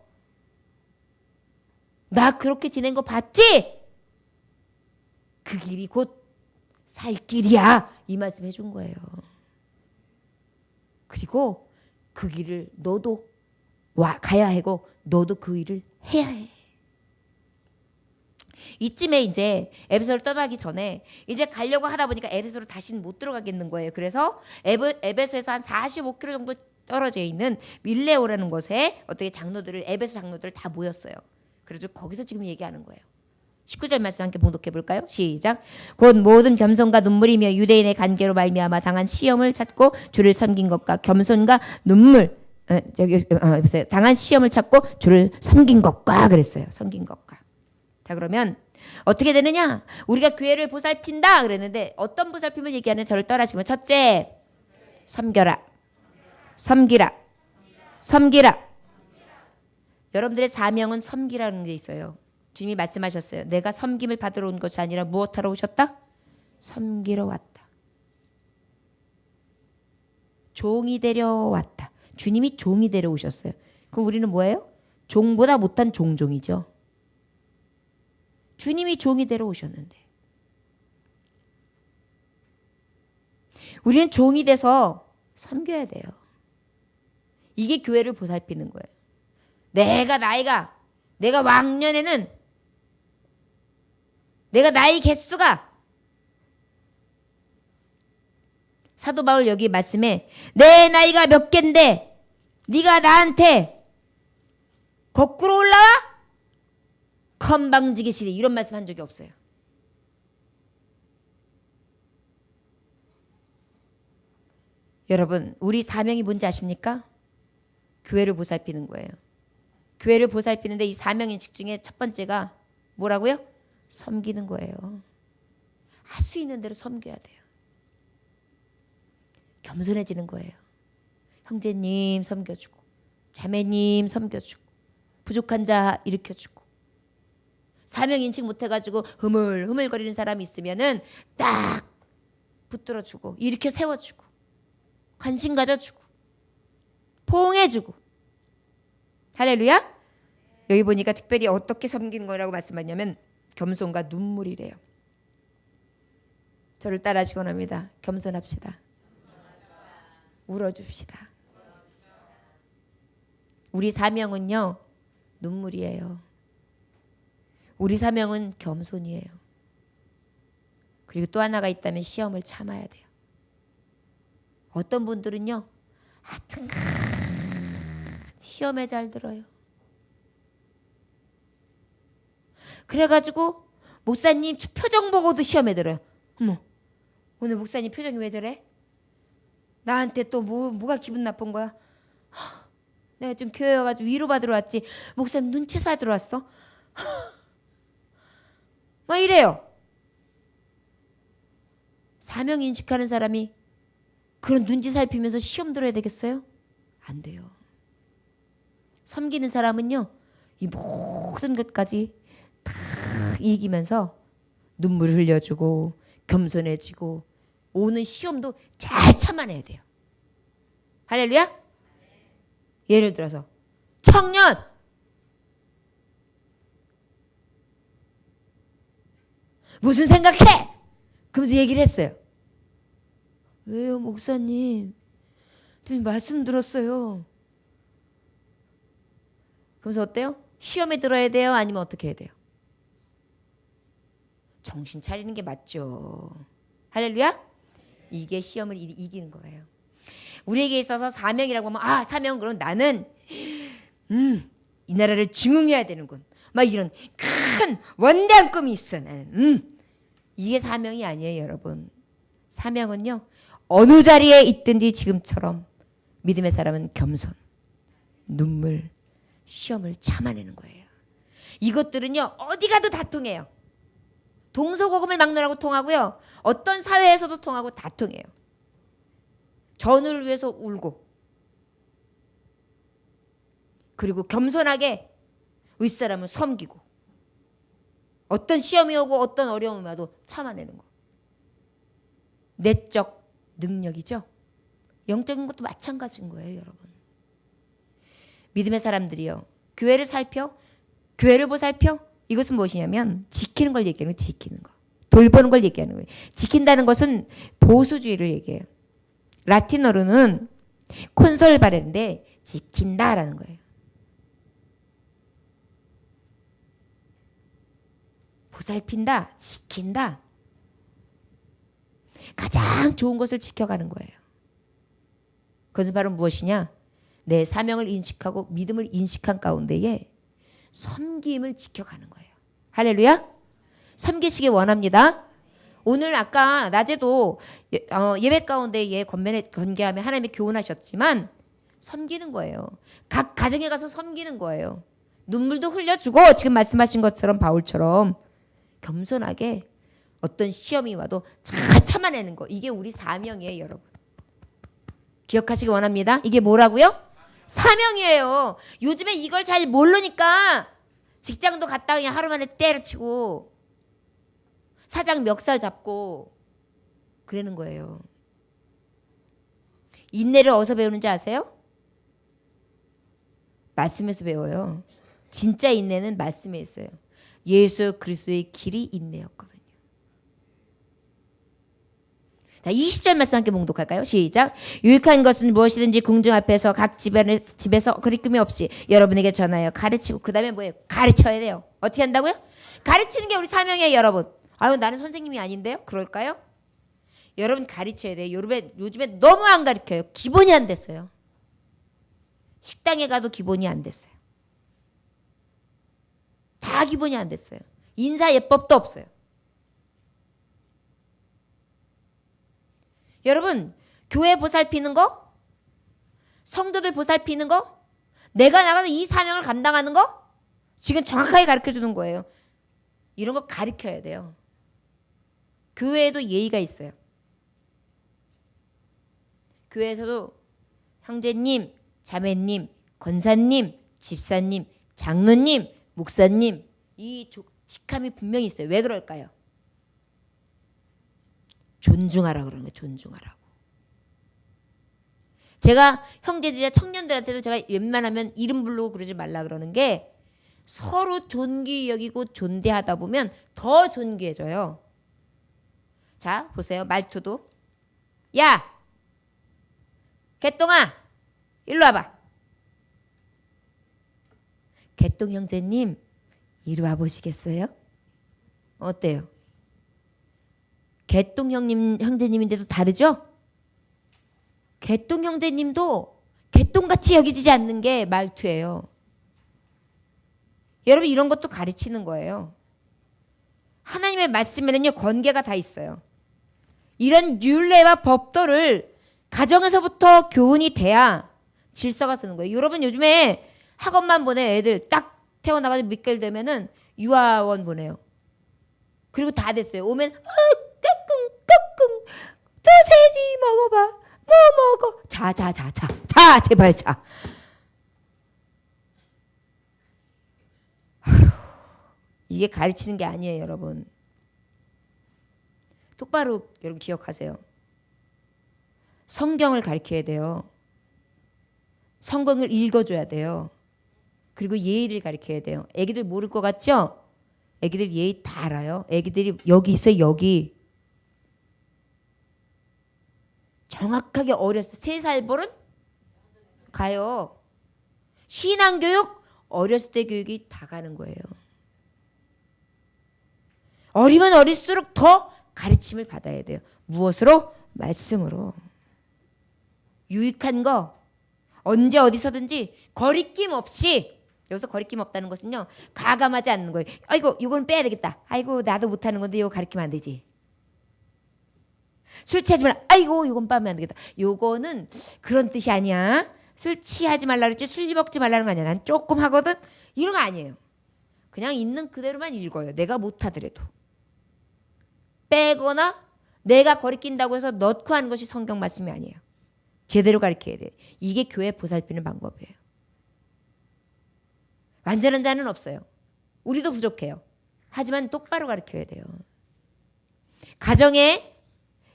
나 그렇게 지낸 거 봤지? 그 길이 곧 살 길이야. 이 말씀 해준 거예요. 그리고 그 길을 너도 가야 하고 너도 그 일을 해야 해. 이쯤에 이제 에베소를 떠나기 전에 이제 가려고 하다 보니까 에베소로 다시는 못 들어가겠는 거예요. 그래서 에베소에서 한 45km 정도 떨어져 있는 밀레오라는 곳에 어떻게 장로들을 에베소 장로들 다 모였어요. 그래서 거기서 지금 얘기하는 거예요. 19절 말씀 함께 봉독해 볼까요? 시작. 곧 모든 겸손과 눈물이며 유대인의 간계로 말미암아 당한 시험을 찾고 주를 섬긴 것과 겸손과 눈물 보세요. 당한 시험을 찾고 주를 섬긴 것과 그랬어요. 섬긴 것과. 자 그러면 어떻게 되느냐? 우리가 교회를 보살핀다 그랬는데 어떤 보살핌을 얘기하는 저를 따라하시면 첫째 섬겨라. 섬기라. 섬기라. 여러분들의 사명은 섬기라는 게 있어요. 주님이 말씀하셨어요. 내가 섬김을 받으러 온 것이 아니라 무엇하러 오셨다? 섬기러 왔다. 종이 되려 왔다. 주님이 종이 되려 오셨어요. 그럼 우리는 뭐예요? 종보다 못한 종종이죠. 주님이 종이 되려 오셨는데 우리는 종이 돼서 섬겨야 돼요. 이게 교회를 보살피는 거예요. 내가 왕년에는 내가 나이 개수가 사도 바울 여기 말씀에 내 나이가 몇 갠데 네가 나한테 거꾸로 올라와? 건방지게 시리 이런 말씀 한 적이 없어요. 여러분 우리 사명이 뭔지 아십니까? 교회를 보살피는 거예요. 교회를 보살피는데 이 사명인식 중에 첫 번째가 뭐라고요? 섬기는 거예요. 할 수 있는 대로 섬겨야 돼요. 겸손해지는 거예요. 형제님 섬겨주고 자매님 섬겨주고 부족한 자 일으켜주고 사명인식 못해가지고 흐물흐물거리는 사람이 있으면은 딱 붙들어주고 일으켜 세워주고 관심 가져주고 포옹해주고 할렐루야. 여기 보니까 특별히 어떻게 섬기는 거라고 말씀하냐면 겸손과 눈물이래요. 저를 따라하시기 원합니다. 겸손합시다. 울어줍시다. 우리 사명은요 눈물이에요. 우리 사명은 겸손이에요. 그리고 또 하나가 있다면 시험을 참아야 돼요. 어떤 분들은요, 하여튼 시험에 잘 들어요. 그래가지고 목사님 표정 보고도 시험에 들어요. 어머, 오늘 목사님 표정이 왜 저래? 나한테 또 뭐가 기분 나쁜 거야? 내가 좀 교회 와가지고 위로받으러 왔지. 목사님 눈치 받으러 왔어? 막 이래요. 사명 인식하는 사람이 그런 눈치 살피면서 시험 들어야 되겠어요? 안 돼요. 섬기는 사람은요, 이 모든 것까지 다 이기면서 눈물 흘려주고 겸손해지고 오는 시험도 잘 참아내야 돼요. 할렐루야? 예를 들어서 청년! 무슨 생각해? 그러면서 얘기를 했어요. 왜요, 목사님? 좀 말씀 들었어요. 그러면서 어때요? 시험에 들어야 돼요? 아니면 어떻게 해야 돼요? 정신 차리는 게 맞죠. 할렐루야? 이게 시험을 이기는 거예요. 우리에게 있어서 사명이라고 하면 사명 그럼 나는 이 나라를 증응해야 되는군. 막 이런 큰 원대한 꿈이 있어. 나는 이게 사명이 아니에요, 여러분. 사명은요, 어느 자리에 있든지 지금처럼 믿음의 사람은 겸손, 눈물, 시험을 참아내는 거예요. 이것들은요, 어디 가도 다 통해요. 동서고금을 막론하고 통하고요, 어떤 사회에서도 통하고 다 통해요. 전을 위해서 울고, 그리고 겸손하게 윗사람을 섬기고, 어떤 시험이 오고 어떤 어려움이 와도 참아내는 거. 내적 능력이죠. 영적인 것도 마찬가지인 거예요, 여러분. 믿음의 사람들이요, 교회를 살펴, 교회를 보살펴. 이것은 무엇이냐면 지키는 걸 얘기하는 거예요. 지키는 거. 돌보는 걸 얘기하는 거예요. 지킨다는 것은 보수주의를 얘기해요. 라틴어로는 콘솔바레인데 지킨다라는 거예요. 보살핀다, 지킨다. 가장 좋은 것을 지켜가는 거예요. 그것은 바로 무엇이냐? 내 사명을 인식하고 믿음을 인식한 가운데에 섬김을 지켜가는 거예요. 할렐루야? 섬기시기 원합니다. 오늘 아까 낮에도 예배 가운데에 건개하며 하나님의 교훈하셨지만 섬기는 거예요. 각 가정에 가서 섬기는 거예요. 눈물도 흘려주고 지금 말씀하신 것처럼 바울처럼 겸손하게 어떤 시험이 와도 잘 참아내는 거. 이게 우리 사명이에요, 여러분. 기억하시기 원합니다. 이게 뭐라고요? 사명이에요. 요즘에 이걸 잘 모르니까 직장도 갔다 그냥 하루 만에 때려치고 사장 멱살 잡고 그러는 거예요. 인내를 어디서 배우는지 아세요? 말씀에서 배워요. 진짜 인내는 말씀에 있어요. 예수 그리스도의 길이 인내였거든요. 자, 20절 말씀 함께 봉독할까요? 시작. 유익한 것은 무엇이든지 궁중 앞에서 각 집에서 거리낌이 없이 여러분에게 전하여 가르치고, 그 다음에 뭐예요? 가르쳐야 돼요. 어떻게 한다고요? 가르치는 게 우리 사명이에요, 여러분. 아유, 나는 선생님이 아닌데요? 그럴까요? 여러분 가르쳐야 돼요. 요즘에 너무 안 가르쳐요. 기본이 안 됐어요. 식당에 가도 기본이 안 됐어요. 다 기본이 안 됐어요. 인사 예법도 없어요. 여러분, 교회 보살피는 거, 성도들 보살피는 거, 내가 나가서 이 사명을 감당하는 거 지금 정확하게 가르쳐주는 거예요. 이런 거 가르쳐야 돼요. 교회에도 예의가 있어요. 교회에서도 형제님, 자매님, 권사님, 집사님, 장로님, 목사님, 이 직함이 분명히 있어요. 왜 그럴까요? 존중하라 그러는 거예요. 존중하라고. 제가 형제들이나 청년들한테도 제가 웬만하면 이름 부르고 그러지 말라 그러는 게, 서로 존귀 여기고 존대하다 보면 더 존귀해져요. 자, 보세요. 말투도. 야! 개똥아! 일로 와봐. 개똥 형제님, 이리 와보시겠어요? 어때요? 개똥 형제님인데도 다르죠? 개똥 형제님도 개똥같이 여기지 않는 게 말투예요. 여러분 이런 것도 가르치는 거예요. 하나님의 말씀에는요 권계가 다 있어요. 이런 율례와 법도를 가정에서부터 교훈이 돼야 질서가 쓰는 거예요. 여러분 요즘에 학원만 보내 애들 딱 태어나가지고 몇 개월 되면은 유아원 보내요. 그리고 다 됐어요. 오면 까꿍 소세지 먹어봐. 뭐 먹어? 자 제발 자. 이게 가르치는 게 아니에요, 여러분. 똑바로 여러분 기억하세요. 성경을 가르쳐야 돼요. 성경을 읽어줘야 돼요. 그리고 예의를 가르쳐야 돼요. 애기들 모를 것 같죠? 애기들 예의 다 알아요. 애기들이 여기 있어요, 여기. 정확하게 어렸을 때 3살 버릇 가요. 신앙교육 어렸을 때 교육이 다 가는 거예요. 어리면 어릴수록 더 가르침을 받아야 돼요. 무엇으로? 말씀으로. 유익한 거 언제 어디서든지 거리낌 없이, 여기서 거리낌 없다는 것은요 가감하지 않는 거예요. 아이고 이건 빼야 되겠다. 아이고 나도 못하는 건데 이거 가르치면 안 되지. 술 취하지 말라. 아이고 이건 빠면 안 되겠다. 요거는 그런 뜻이 아니야. 술 취하지 말라 그랬지 술 먹지 말라는 거 아니야. 난 조금 하거든. 이런 거 아니에요. 그냥 있는 그대로만 읽어요. 내가 못하더라도. 빼거나 내가 거리낀다고 해서 넣고 하는 것이 성경 말씀이 아니에요. 제대로 가르쳐야 돼요. 이게 교회 보살피는 방법이에요. 완전한 자는 없어요. 우리도 부족해요. 하지만 똑바로 가르쳐야 돼요. 가정에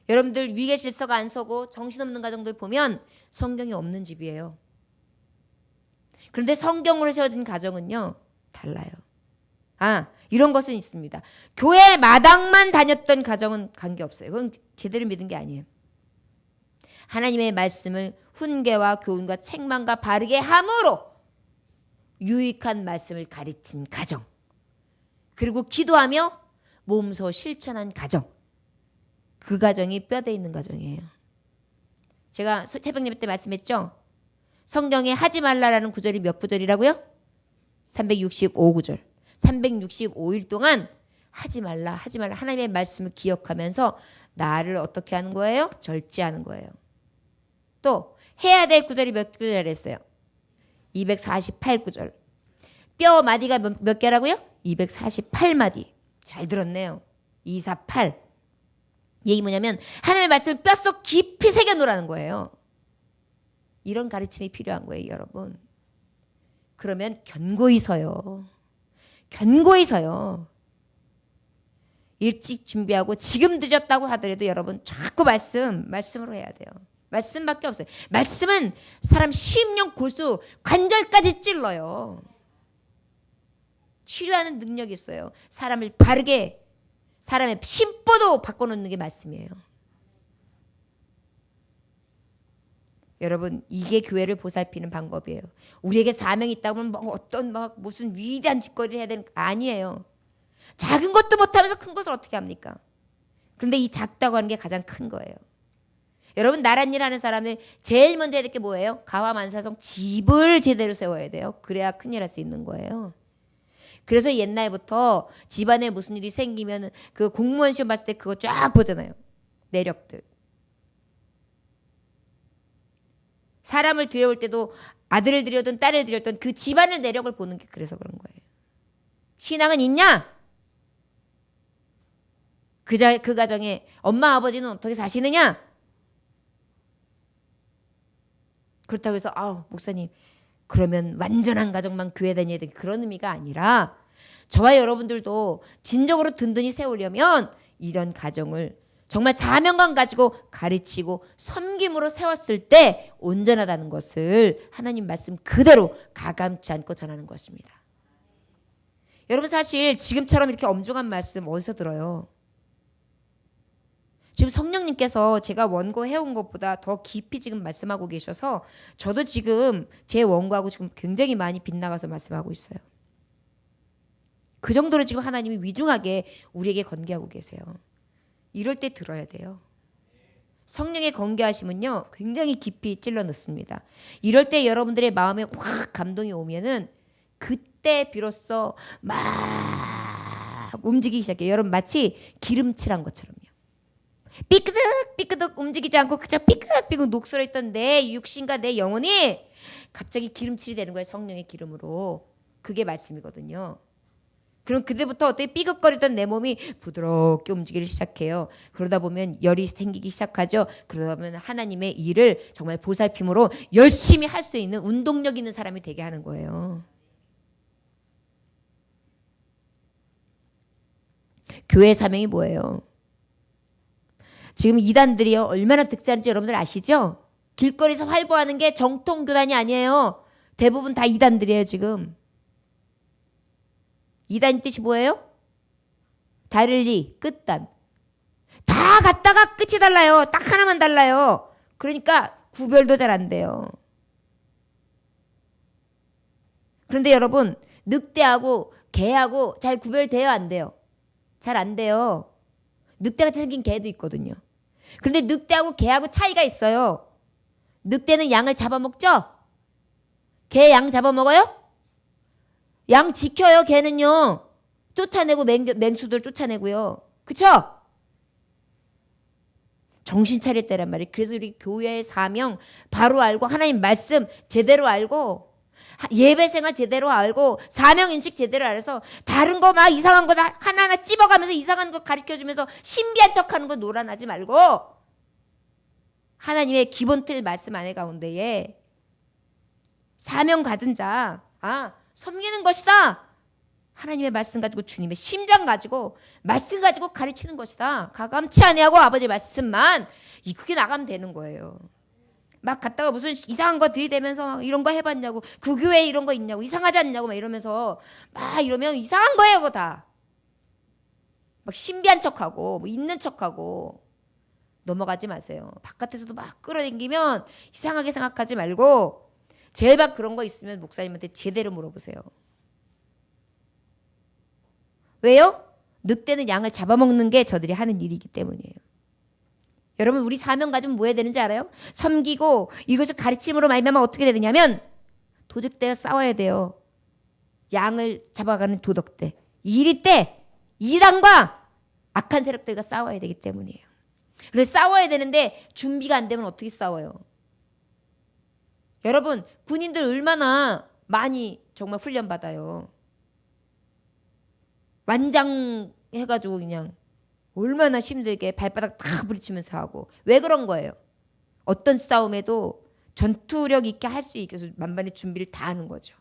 여러분들 위계 질서가 안 서고 정신없는 가정들 보면 성경이 없는 집이에요. 그런데 성경으로 세워진 가정은요 달라요. 이런 것은 있습니다. 교회 마당만 다녔던 가정은 관계없어요. 그건 제대로 믿은 게 아니에요. 하나님의 말씀을 훈계와 교훈과 책망과 바르게 함으로 유익한 말씀을 가르친 가정, 그리고 기도하며 몸소 실천한 가정, 그 가정이 뼈대 있는 가정이에요. 제가 새벽 예배 때 말씀했죠. 성경에 하지 말라라는 구절이 몇 구절이라고요? 365구절. 365일 동안 하지 말라 하나님의 말씀을 기억하면서 나를 어떻게 하는 거예요? 절제하는 거예요. 또 해야 될 구절이 몇 구절이랬어요? 248구절. 뼈 마디가 몇 개라고요? 248마디. 잘 들었네요. 248. 얘기 뭐냐면 하나님의 말씀을 뼛속 깊이 새겨놓으라는 거예요. 이런 가르침이 필요한 거예요, 여러분. 그러면 견고히 서요. 일찍 준비하고 지금 늦었다고 하더라도 여러분 자꾸 말씀으로 해야 돼요. 말씀밖에 없어요. 말씀은 사람 심령 골수 관절까지 찔러요. 치료하는 능력이 있어요. 사람을 바르게, 사람의 심보도 바꿔놓는 게 말씀이에요. 여러분 이게 교회를 보살피는 방법이에요. 우리에게 사명이 있다고 하면 무슨 위대한 짓거리를 해야 되는 거 아니에요. 작은 것도 못하면서 큰 것을 어떻게 합니까? 그런데 이 작다고 하는 게 가장 큰 거예요. 여러분 나랏일 하는 사람은 제일 먼저 해야 될 게 뭐예요? 가와만사성 집을 제대로 세워야 돼요. 그래야 큰일 할 수 있는 거예요. 그래서 옛날부터 집안에 무슨 일이 생기면 그 공무원 시험 봤을 때 그거 쫙 보잖아요. 내력들. 사람을 들여올 때도 아들을 들여든 딸을 들였던 그 집안의 내력을 보는 게 그래서 그런 거예요. 신앙은 있냐? 그 가정에 엄마 아버지는 어떻게 사시느냐? 그렇다고 해서 목사님 그러면 완전한 가정만 교회 다녀야 돼, 그런 의미가 아니라 저와 여러분들도 진정으로 든든히 세우려면 이런 가정을 정말 사명감 가지고 가르치고 섬김으로 세웠을 때 온전하다는 것을 하나님 말씀 그대로 가감치 않고 전하는 것입니다. 여러분 사실 지금처럼 이렇게 엄중한 말씀 어디서 들어요? 지금 성령님께서 제가 원고해온 것보다 더 깊이 지금 말씀하고 계셔서 저도 지금 제 원고하고 지금 굉장히 많이 빗나가서 말씀하고 있어요. 그 정도로 지금 하나님이 위중하게 우리에게 건계하고 계세요. 이럴 때 들어야 돼요. 성령의 건교하심은요 굉장히 깊이 찔러 넣습니다. 이럴 때 여러분들의 마음에 확 감동이 오면은 그때 비로소 막 움직이기 시작해요. 여러분 마치 기름칠한 것처럼요. 삐끄덕 삐끄덕 움직이지 않고 그저 삐끄덕 녹슬어 있던 내 육신과 내 영혼이 갑자기 기름칠이 되는 거예요. 성령의 기름으로. 그게 말씀이거든요. 그럼 그때부터 어떻게 삐걱거리던 내 몸이 부드럽게 움직이기 시작해요. 그러다 보면 열이 생기기 시작하죠. 그러다 보면 하나님의 일을 정말 보살핌으로 열심히 할 수 있는 운동력 있는 사람이 되게 하는 거예요. 교회 사명이 뭐예요? 지금 이단들이요 얼마나 득세하는지 여러분들 아시죠? 길거리에서 활보하는 게 정통 교단이 아니에요. 대부분 다 이단들이에요 지금. 이단의 뜻이 뭐예요? 다를리, 끝단. 다 갖다가 끝이 달라요. 딱 하나만 달라요. 그러니까 구별도 잘 안 돼요. 그런데 여러분 늑대하고 개하고 잘 구별돼요 안 돼요? 잘 안 돼요. 늑대같이 생긴 개도 있거든요. 그런데 늑대하고 개하고 차이가 있어요. 늑대는 양을 잡아먹죠? 개 양 잡아먹어요? 양 지켜요. 개는요. 쫓아내고 맹수들 쫓아내고요. 그쵸? 정신 차릴 때란 말이에요. 그래서 우리 교회의 사명 바로 알고 하나님 말씀 제대로 알고 예배 생활 제대로 알고 사명인식 제대로 알아서 다른 거 막 이상한 거 하나하나 찝어가면서 이상한 거 가르쳐주면서 신비한 척하는 거 놀아나지 말고 하나님의 기본 틀 말씀 안에 가운데에 사명 받은 자 섬기는 것이다. 하나님의 말씀 가지고 주님의 심장 가지고 말씀 가지고 가르치는 것이다. 가감치 아니하고 아버지의 말씀만 그게 나가면 되는 거예요. 막 갔다가 무슨 이상한 거 들이대면서 이런 거 해봤냐고 그 교회에 이런 거 있냐고 이상하지 않냐고 막 이러면서 막 이러면 이상한 거예요 그거 다. 막 신비한 척하고 뭐 있는 척하고 넘어가지 마세요. 바깥에서도 막 끌어당기면 이상하게 생각하지 말고 제일 막 그런 거 있으면 목사님한테 제대로 물어보세요. 왜요? 늑대는 양을 잡아먹는 게 저들이 하는 일이기 때문이에요. 여러분 우리 사명 가지면 뭐 해야 되는지 알아요? 섬기고 이것을 가르침으로 말미암아 어떻게 되느냐면 도적대와 싸워야 돼요. 양을 잡아가는 도덕대. 이리 때 이단과 악한 세력들과 싸워야 되기 때문이에요. 그래서 싸워야 되는데 준비가 안 되면 어떻게 싸워요? 여러분 군인들 얼마나 많이 정말 훈련받아요. 완장 해가지고 그냥 얼마나 힘들게 발바닥 다 부딪히면서 하고. 왜 그런 거예요? 어떤 싸움에도 전투력 있게 할 수 있게 해서 만반의 준비를 다 하는 거죠.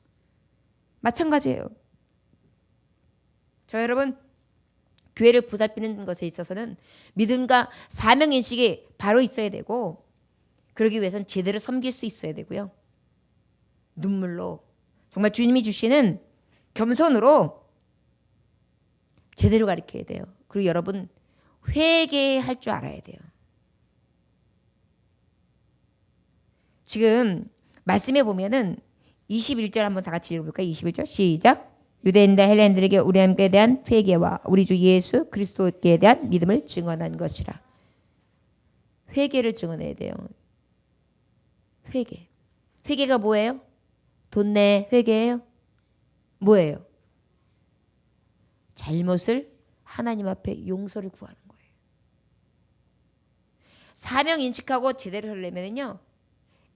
마찬가지예요. 저 여러분 교회를 보살피는 것에 있어서는 믿음과 사명인식이 바로 있어야 되고 그러기 위해서는 제대로 섬길 수 있어야 되고요. 눈물로 정말 주님이 주시는 겸손으로 제대로 가르쳐야 돼요. 그리고 여러분 회개할 줄 알아야 돼요. 지금 말씀에 보면은 21절 한번 다 같이 읽어볼까요? 21절 시작. 유대인과 헬레인들에게 우리 하나님께 대한 회개와 우리 주 예수 그리스도께 대한 믿음을 증언한 것이라. 회개를 증언해야 돼요. 회개. 회개가 뭐예요? 돈 내 회개예요? 뭐예요? 잘못을 하나님 앞에 용서를 구하는 거예요. 사명 인식하고 제대로 하려면요.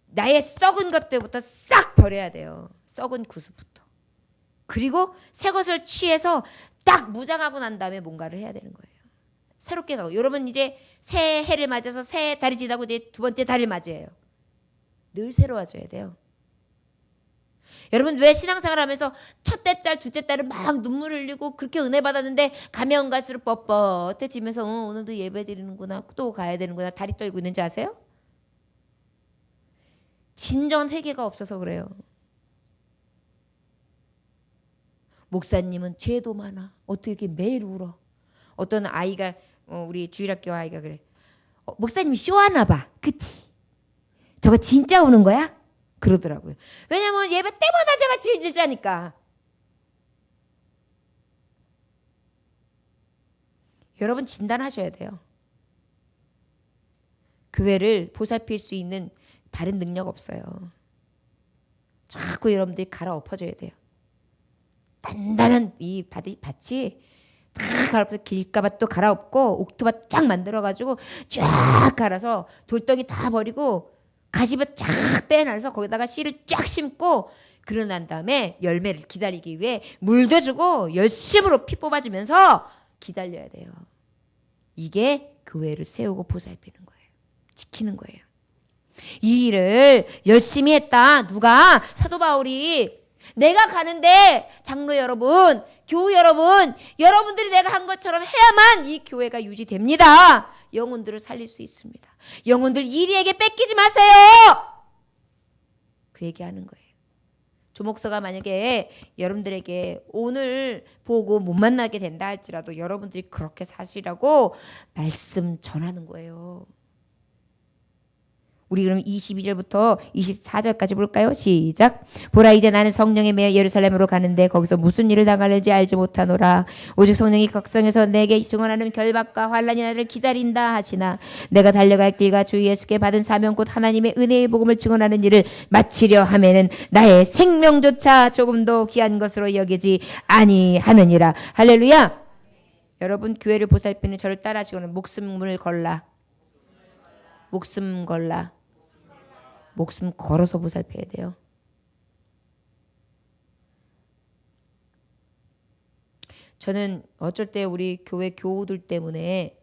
나의 썩은 것들부터 싹 버려야 돼요. 썩은 구습부터. 그리고 새 것을 취해서 딱 무장하고 난 다음에 뭔가를 해야 되는 거예요. 새롭게 가고. 여러분 이제 새 해를 맞아서 새 달이 지나고 이제 두 번째 달을 맞이해요. 늘 새로워져야 돼요. 여러분 왜 신앙생활 하면서 첫째 달, 둘째 달은 막 눈물을 흘리고 그렇게 은혜 받았는데 가면 갈수록 뻣뻣해지면서 오늘도 예배 드리는구나 또 가야 되는구나 다리 떨고 있는지 아세요? 진정한 회개가 없어서 그래요. 목사님은 죄도 많아. 어떻게 이렇게 매일 울어. 어떤 아이가 우리 주일학교 아이가 그래. 목사님이 쇼하나 봐. 그치? 저거 진짜 우는 거야? 그러더라고요. 왜냐면 예배 때마다 제가 질질 짜니까. 여러분 진단하셔야 돼요. 교회를 보살필 수 있는 다른 능력 없어요. 자꾸 여러분들이 갈아엎어줘야 돼요. 단단한 이 밭이 다 갈아엎어서 길가밭도 갈아엎고 옥토밭 쫙 만들어가지고 쫙 갈아서 돌덩이 다 버리고 가시밭 쫙 빼놔서 거기다가 씨를 쫙 심고 그러고 난 다음에 열매를 기다리기 위해 물도 주고 열심으로 피 뽑아주면서 기다려야 돼요. 이게 교회를 세우고 보살피는 거예요. 지키는 거예요. 이 일을 열심히 했다. 누가? 사도 바울이. 내가 가는데 장로 여러분, 교우 여러분, 여러분들이 내가 한 것처럼 해야만 이 교회가 유지됩니다. 영혼들을 살릴 수 있습니다. 영혼들 이리에게 뺏기지 마세요. 그 얘기하는 거예요. 조목사가 만약에 여러분들에게 오늘 보고 못 만나게 된다 할지라도 여러분들이 그렇게 사시라고 말씀 전하는 거예요. 우리 그럼 22절부터 24절까지 볼까요? 시작. 보라 이제 나는 성령에 매여 예루살렘으로 가는데 거기서 무슨 일을 당하는지 알지 못하노라. 오직 성령이 각성해서 내게 증언하는 결박과 환난이 나를 기다린다 하시나 내가 달려갈 길과 주 예수께 받은 사명 곧 하나님의 은혜의 복음을 증언하는 일을 마치려 하면은 나의 생명조차 조금도 귀한 것으로 여기지 아니하느니라. 할렐루야. 여러분 교회를 보살피는 저를 따라하시고는 목숨을 걸라. 목숨 걸라. 목숨 걸어서 보살펴야 돼요. 저는 어쩔 때 우리 교회 교우들 때문에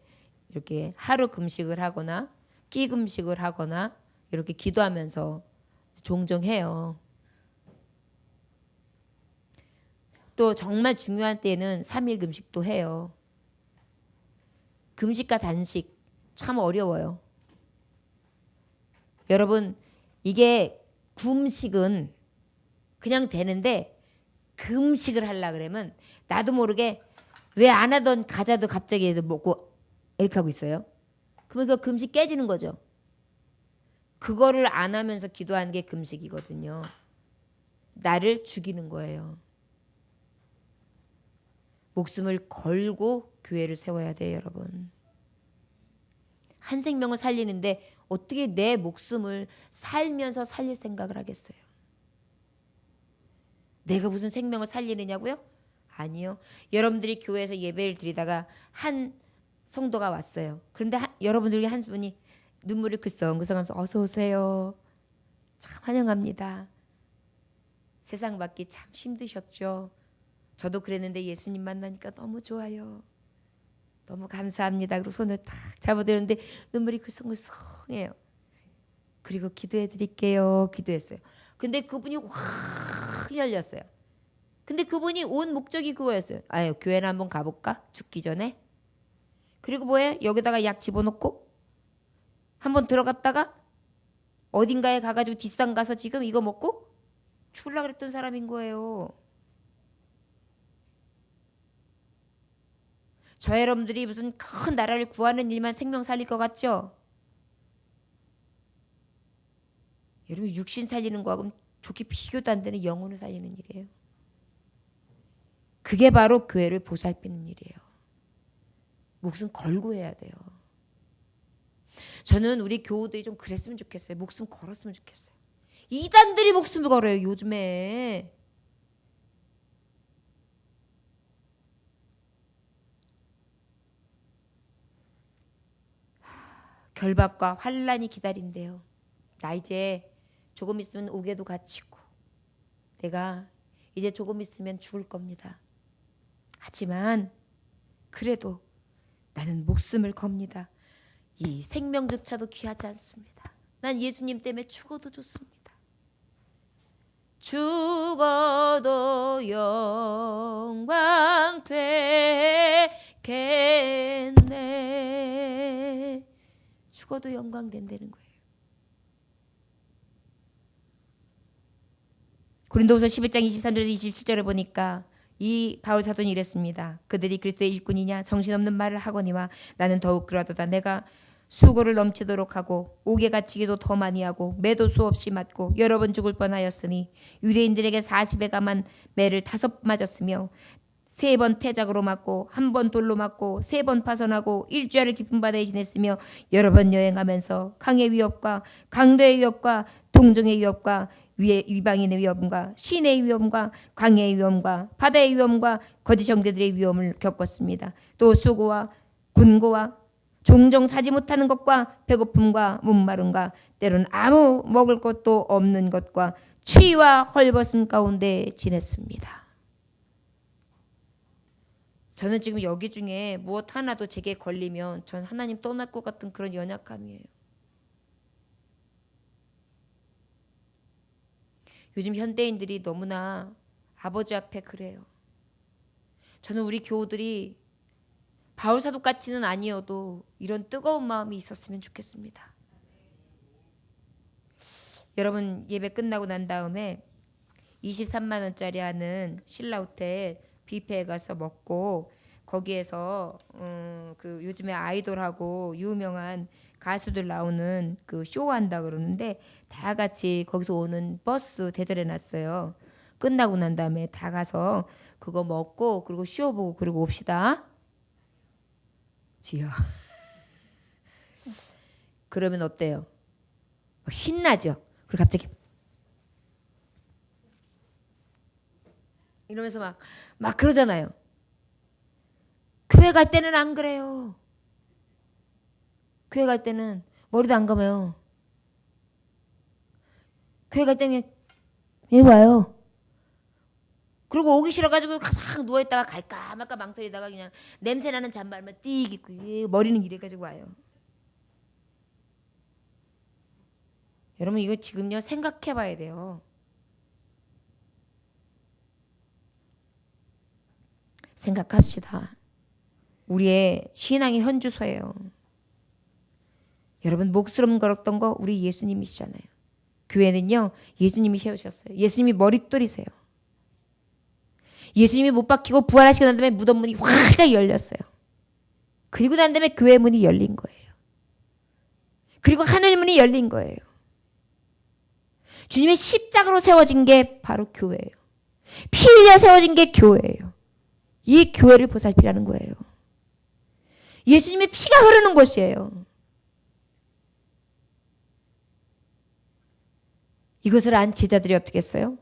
이렇게 하루 금식을 하거나 끼 금식을 하거나 이렇게 기도하면서 종종 해요. 또 정말 중요한 때는 3일 금식도 해요. 금식과 단식 참 어려워요. 여러분 이게 금식은 그냥 되는데 금식을 하려고 그러면 나도 모르게 왜 안 하던 과자도 갑자기 먹고 이렇게 하고 있어요. 그러면 그 금식 깨지는 거죠. 그거를 안 하면서 기도하는 게 금식이거든요. 나를 죽이는 거예요. 목숨을 걸고 교회를 세워야 돼요, 여러분. 한 생명을 살리는데 어떻게 내 목숨을 살면서 살릴 생각을 하겠어요? 내가 무슨 생명을 살리느냐고요? 아니요. 여러분들이 교회에서 예배를 드리다가 한 성도가 왔어요. 그런데 여러분들 한 분이 눈물을 글썽글썽하면서 어서 오세요. 참 환영합니다. 세상 받기 참 힘드셨죠? 저도 그랬는데 예수님 만나니까 너무 좋아요. 너무 감사합니다. 그리고 손을 탁 잡아드렸는데 눈물이 글썽글썽해요. 그리고 기도해 드릴게요. 기도했어요. 근데 그분이 확 열렸어요. 근데 그분이 온 목적이 그거였어요. 아유, 교회나 한번 가볼까? 죽기 전에. 그리고 뭐해? 여기다가 약 집어넣고 한번 들어갔다가 어딘가에 가가지고 뒷산 가서 지금 이거 먹고 죽으려고 그랬던 사람인 거예요. 저 여러분들이 무슨 큰 나라를 구하는 일만 생명 살릴 것 같죠? 여러분 육신 살리는 거하고는 좋게 비교도 안 되는 영혼을 살리는 일이에요. 그게 바로 교회를 보살피는 일이에요. 목숨 걸고 해야 돼요. 저는 우리 교우들이 좀 그랬으면 좋겠어요. 목숨 걸었으면 좋겠어요. 이단들이 목숨을 걸어요, 요즘에. 결박과 환난이 기다린대요. 나 이제 조금 있으면 옥에도 갇히고 내가 이제 조금 있으면 죽을 겁니다. 하지만 그래도 나는 목숨을 겁니다. 이 생명조차도 귀하지 않습니다. 난 예수님 때문에 죽어도 좋습니다. 죽어도 영광 되겠네. 죽어도 영광 된다는 거예요. 고린도후서 11장 23절에서 27절에 보니까 이 바울 사도는 이랬습니다. 그들이 그리스도의 일꾼이냐 정신없는 말을 하거니와 나는 더욱 그러하도다. 내가 수고를 넘치도록 하고 옥에 갇히기도 더 많이 하고 매도 수없이 맞고 여러 번 죽을 뻔하였으니 유대인들에게 40에 감한 매를 5 맞았으며 3번 태작으로 맞고 1번 돌로 맞고 3번 파손하고 일주일을 깊은 바다에 지냈으며 여러 번 여행하면서 강의 위협과 강도의 위협과 동정의 위협과 위방인의 위험과 시내의 위험과 광야의 위험과 바다의 위험과 거짓 형제들의 위험을 겪었습니다. 또 수고와 곤고와 종종 자지 못하는 것과 배고픔과 목마름과 때로는 아무 먹을 것도 없는 것과 추위와 헐벗음 가운데 지냈습니다. 저는 지금 여기 중에 무엇 하나도 제게 걸리면 전 하나님 떠날 것 같은 그런 연약함이에요. 요즘 현대인들이 너무나 아버지 앞에 그래요. 저는 우리 교우들이 바울사도 같이는 아니어도 이런 뜨거운 마음이 있었으면 좋겠습니다. 여러분 예배 끝나고 난 다음에 23만 원짜리 하는 신라호텔 뷔페에 가서 먹고 거기에서 그 요즘에 아이돌하고 유명한 가수들 나오는 그 쇼한다 그러는데 다 같이 거기서 오는 버스 대절해 놨어요. 끝나고 난 다음에 다 가서 그거 먹고 그리고 쇼 보고 그리고 옵시다. 지야. 그러면 어때요? 막 신나죠? 그리고 갑자기 이러면서 막 그러잖아요. 교회 갈 때는 안 그래요. 교회 갈 때는 머리도 안 감아요. 교회 갈 때는 그냥 와요. 그리고 오기 싫어가지고 가상 누워있다가 갈까 말까 망설이다가 그냥 냄새나는 잠바만 띡 입고 머리는 이래가지고 와요. 여러분 이거 지금요 생각해봐야 돼요. 생각합시다. 우리의 신앙의 현주소예요. 여러분 목스름 걸었던 거 우리 예수님이시잖아요. 교회는요 예수님이 세우셨어요. 예수님이 머릿돌이세요. 예수님이 못 박히고 부활하시고 난 다음에 무덤 문이 활짝 열렸어요. 그리고 난 다음에 교회 문이 열린 거예요. 그리고 하늘 문이 열린 거예요. 주님의 십자가로 세워진 게 바로 교회예요. 피 흘려 세워진 게 교회예요. 이 교회를 보살피라는 거예요. 예수님의 피가 흐르는 곳이에요. 이것을 안 제자들이 어떻게 했어요?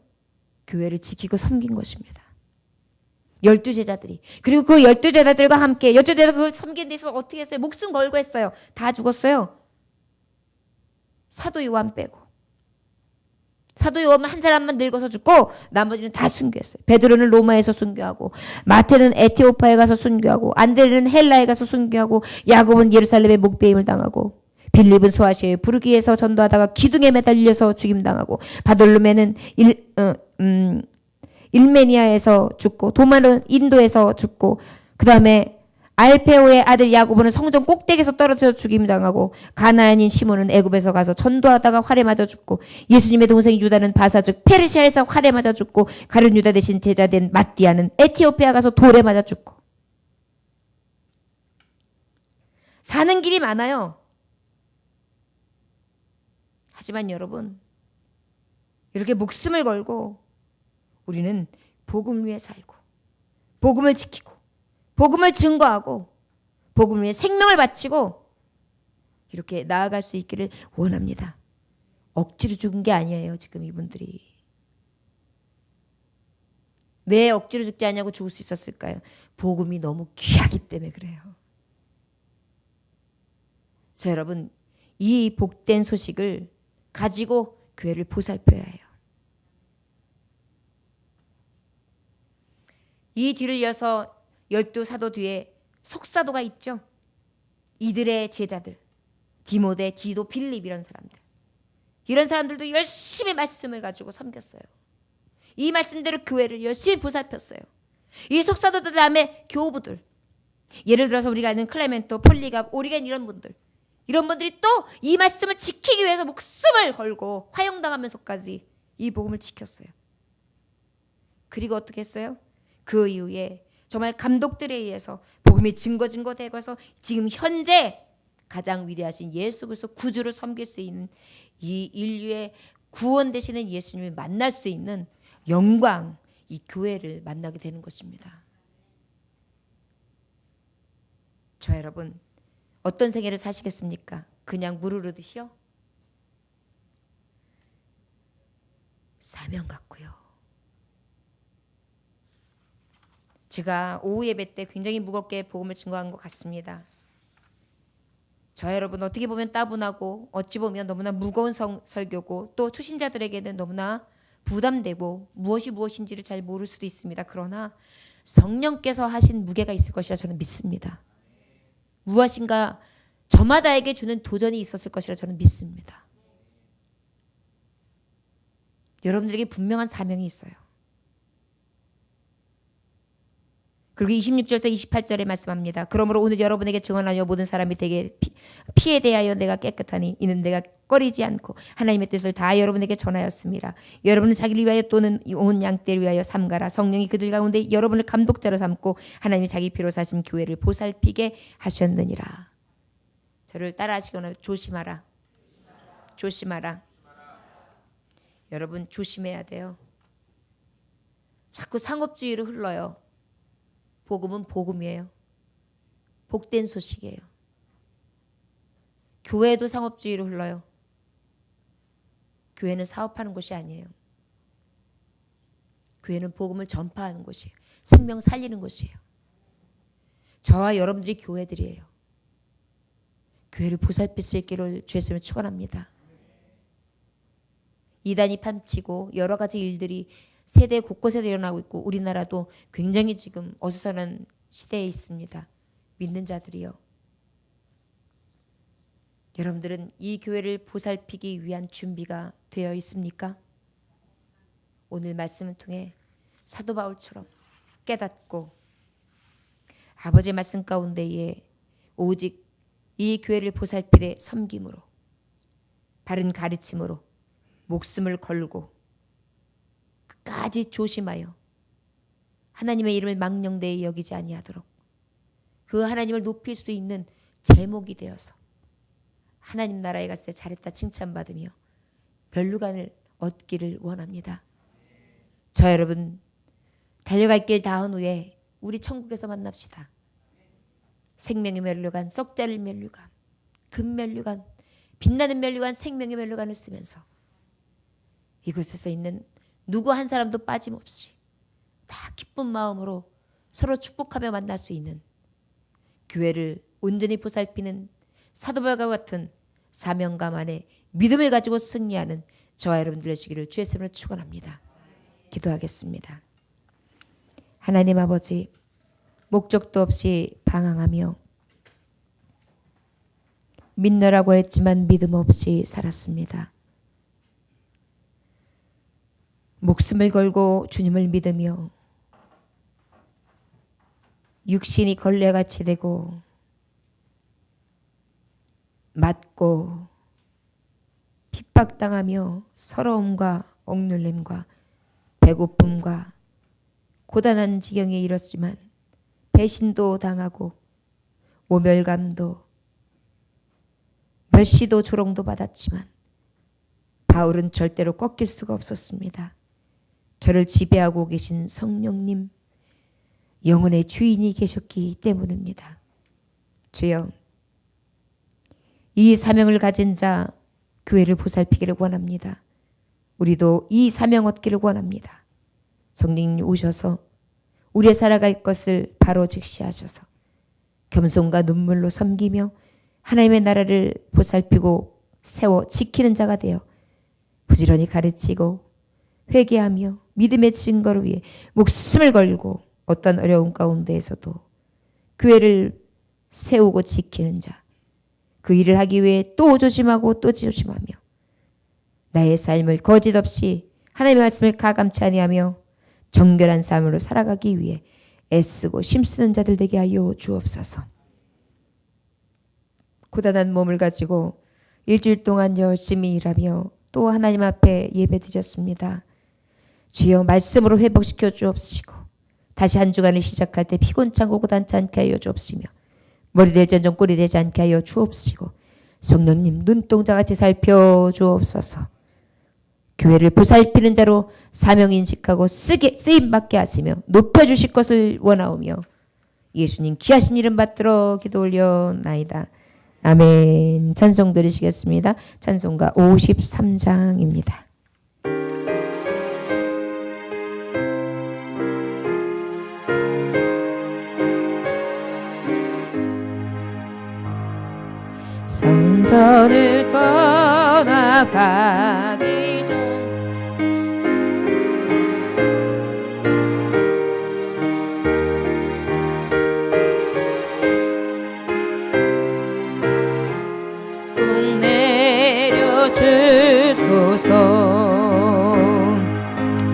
교회를 지키고 섬긴 것입니다. 12제자들이. 그리고 그 12제자들과 함께 12제자들 그걸 섬기는 데 있어서 어떻게 했어요? 목숨 걸고 했어요. 다 죽었어요. 사도 요한 빼고. 사도 요한은 한 사람만 늙어서 죽고 나머지는 다 순교했어요. 베드로는 로마에서 순교하고 마태는 에티오피아에 가서 순교하고 안드레는 헬라에 가서 순교하고 야곱은 예루살렘에 목배임을 당하고 빌립은 소아시아의 부르기에서 전도하다가 기둥에 매달려서 죽임당하고 바돌로메는 일메니아에서 죽고 도마는 인도에서 죽고 그 다음에 알페오의 아들 야고보는 성전 꼭대기에서 떨어져서 죽임당하고 가나안인 시몬은 애굽에서 가서 전도하다가 활에 맞아 죽고 예수님의 동생 유다는 바사 즉 페르시아에서 활에 맞아 죽고 가룟 유다 대신 제자된 마띠아는 에티오피아 가서 돌에 맞아 죽고 사는 길이 많아요. 하지만 여러분 이렇게 목숨을 걸고 우리는 복음 위에 살고 복음을 지키고 복음을 증거하고 복음 위에 생명을 바치고 이렇게 나아갈 수 있기를 원합니다. 억지로 죽은 게 아니에요. 지금 이분들이. 왜 억지로 죽지 않냐고 죽을 수 있었을까요? 복음이 너무 귀하기 때문에 그래요. 자, 여러분 이 복된 소식을 가지고 교회를 보살펴야 해요. 이 뒤를 이어서 12사도 뒤에 속사도가 있죠. 이들의 제자들 디모데, 디도, 빌립 이런 사람들. 이런 사람들도 열심히 말씀을 가지고 섬겼어요. 이 말씀대로 교회를 열심히 보살폈어요. 이 속사도들 다음에 교우부들. 예를 들어서 우리가 아는 클레멘토, 폴리갑, 오리겐 이런 분들이 또 이 말씀을 지키기 위해서 목숨을 걸고 화형당하면서까지 이 복음을 지켰어요. 그리고 어떻게 했어요? 그 이후에 정말 감독들에 의해서 복음이 증거되고서 지금 현재 가장 위대하신 예수 그리스도 구주를 섬길 수 있는 이 인류의 구원 되시는 예수님을 만날 수 있는 영광, 이 교회를 만나게 되는 것입니다. 저 여러분 어떤 생애를 사시겠습니까? 그냥 물 흐르듯이요? 사명 같고요. 제가 오후 예배 때 굉장히 무겁게 복음을 증거한 것 같습니다. 저 여러분 어떻게 보면 따분하고 어찌 보면 너무나 무거운 설교고 또 초신자들에게는 너무나 부담되고 무엇이 무엇인지를 잘 모를 수도 있습니다. 그러나 성령께서 하신 무게가 있을 것이라 저는 믿습니다. 무엇인가 저마다에게 주는 도전이 있었을 것이라 저는 믿습니다. 여러분들에게 분명한 사명이 있어요. 그리고 26절부터 28절에 말씀합니다. 그러므로 오늘 여러분에게 증언하여 모든 사람이 되게 피에 대하여 내가 깨끗하니 이는 내가 꺼리지 않고 하나님의 뜻을 다 여러분에게 전하였습니다. 여러분은 자기를 위하여 또는 온 양떼를 위하여 삼가라. 성령이 그들 가운데 여러분을 감독자로 삼고 하나님이 자기 피로 사신 교회를 보살피게 하셨느니라. 저를 따라하시거나 조심하라. 조심하라. 여러분 조심해야 돼요. 자꾸 상업주의로 흘러요. 복음은 복음이에요. 복된 소식이에요. 교회도 상업주의로 흘러요. 교회는 사업하는 곳이 아니에요. 교회는 복음을 전파하는 곳이에요. 생명 살리는 곳이에요. 저와 여러분들이 교회들이에요. 교회를 보살필 수 있기를 주의 이름으로 축원합니다. 이단이 판치고 여러 가지 일들이 세대 곳곳에서 일어나고 있고 우리나라도 굉장히 지금 어수선한 시대에 있습니다. 믿는 자들이요. 여러분들은 이 교회를 보살피기 위한 준비가 되어 있습니까? 오늘 말씀을 통해 사도 바울처럼 깨닫고 아버지의 말씀 가운데에 오직 이 교회를 보살피되 섬김으로 바른 가르침으로 목숨을 걸고 끝까지 조심하여 하나님의 이름을 망령되이 여기지 아니하도록 그 하나님을 높일 수 있는 제목이 되어서 하나님 나라에 갔을 때 잘했다 칭찬받으며 멸류관을 얻기를 원합니다. 저 여러분 달려갈 길 다한 후에 우리 천국에서 만납시다. 생명의 멸류관, 썩자를 멸류관, 금멸류관, 빛나는 멸류관, 생명의 멸류관을 쓰면서 이곳에서 있는 누구 한 사람도 빠짐없이 다 기쁜 마음으로 서로 축복하며 만날 수 있는 교회를 온전히 보살피는 사도바울과 같은 사명감 안에 믿음을 가지고 승리하는 저와 여러분들 되시기를 주의 이름으로 축원합니다. 기도하겠습니다. 하나님 아버지, 목적도 없이 방황하며 믿노라고 했지만 믿음 없이 살았습니다. 목숨을 걸고 주님을 믿으며 육신이 걸레같이 되고 맞고 핍박당하며 서러움과 억눌림과 배고픔과 고단한 지경에 이르렀지만 배신도 당하고 모멸감도 멸시도 조롱도 받았지만 바울은 절대로 꺾일 수가 없었습니다. 저를 지배하고 계신 성령님, 영혼의 주인이 계셨기 때문입니다. 주여, 이 사명을 가진 자 교회를 보살피기를 원합니다. 우리도 이 사명 얻기를 원합니다. 성령님 오셔서 우리의 살아갈 것을 바로 직시하셔서 겸손과 눈물로 섬기며 하나님의 나라를 보살피고 세워 지키는 자가 되어 부지런히 가르치고 회개하며 믿음의 증거를 위해 목숨을 걸고 어떤 어려운 가운데에서도 교회를 세우고 지키는 자, 그 일을 하기 위해 또 조심하고 또 조심하며 나의 삶을 거짓 없이 하나님의 말씀을 가감치 아니하며 정결한 삶으로 살아가기 위해 애쓰고 힘쓰는 자들 되게 하여 주옵소서. 고단한 몸을 가지고 일주일 동안 열심히 일하며 또 하나님 앞에 예배 드렸습니다. 주여 말씀으로 회복시켜 주옵시고 다시 한 주간을 시작할 때 피곤찮고 고단치 않게 하여 주옵시며 머리 될 전정 꼴이 되지 않게 하여 주옵시고 성령님 눈동자같이 살펴주옵소서. 교회를 보살피는 자로 사명인식하고 쓰임받게 하시며 높여주실 것을 원하오며 예수님 귀하신 이름 받들어 기도 올려나이다. 아멘. 찬송 들으시겠습니다. 찬송가 53장입니다. 성전을 떠나가기 전 뚝 내려주소서.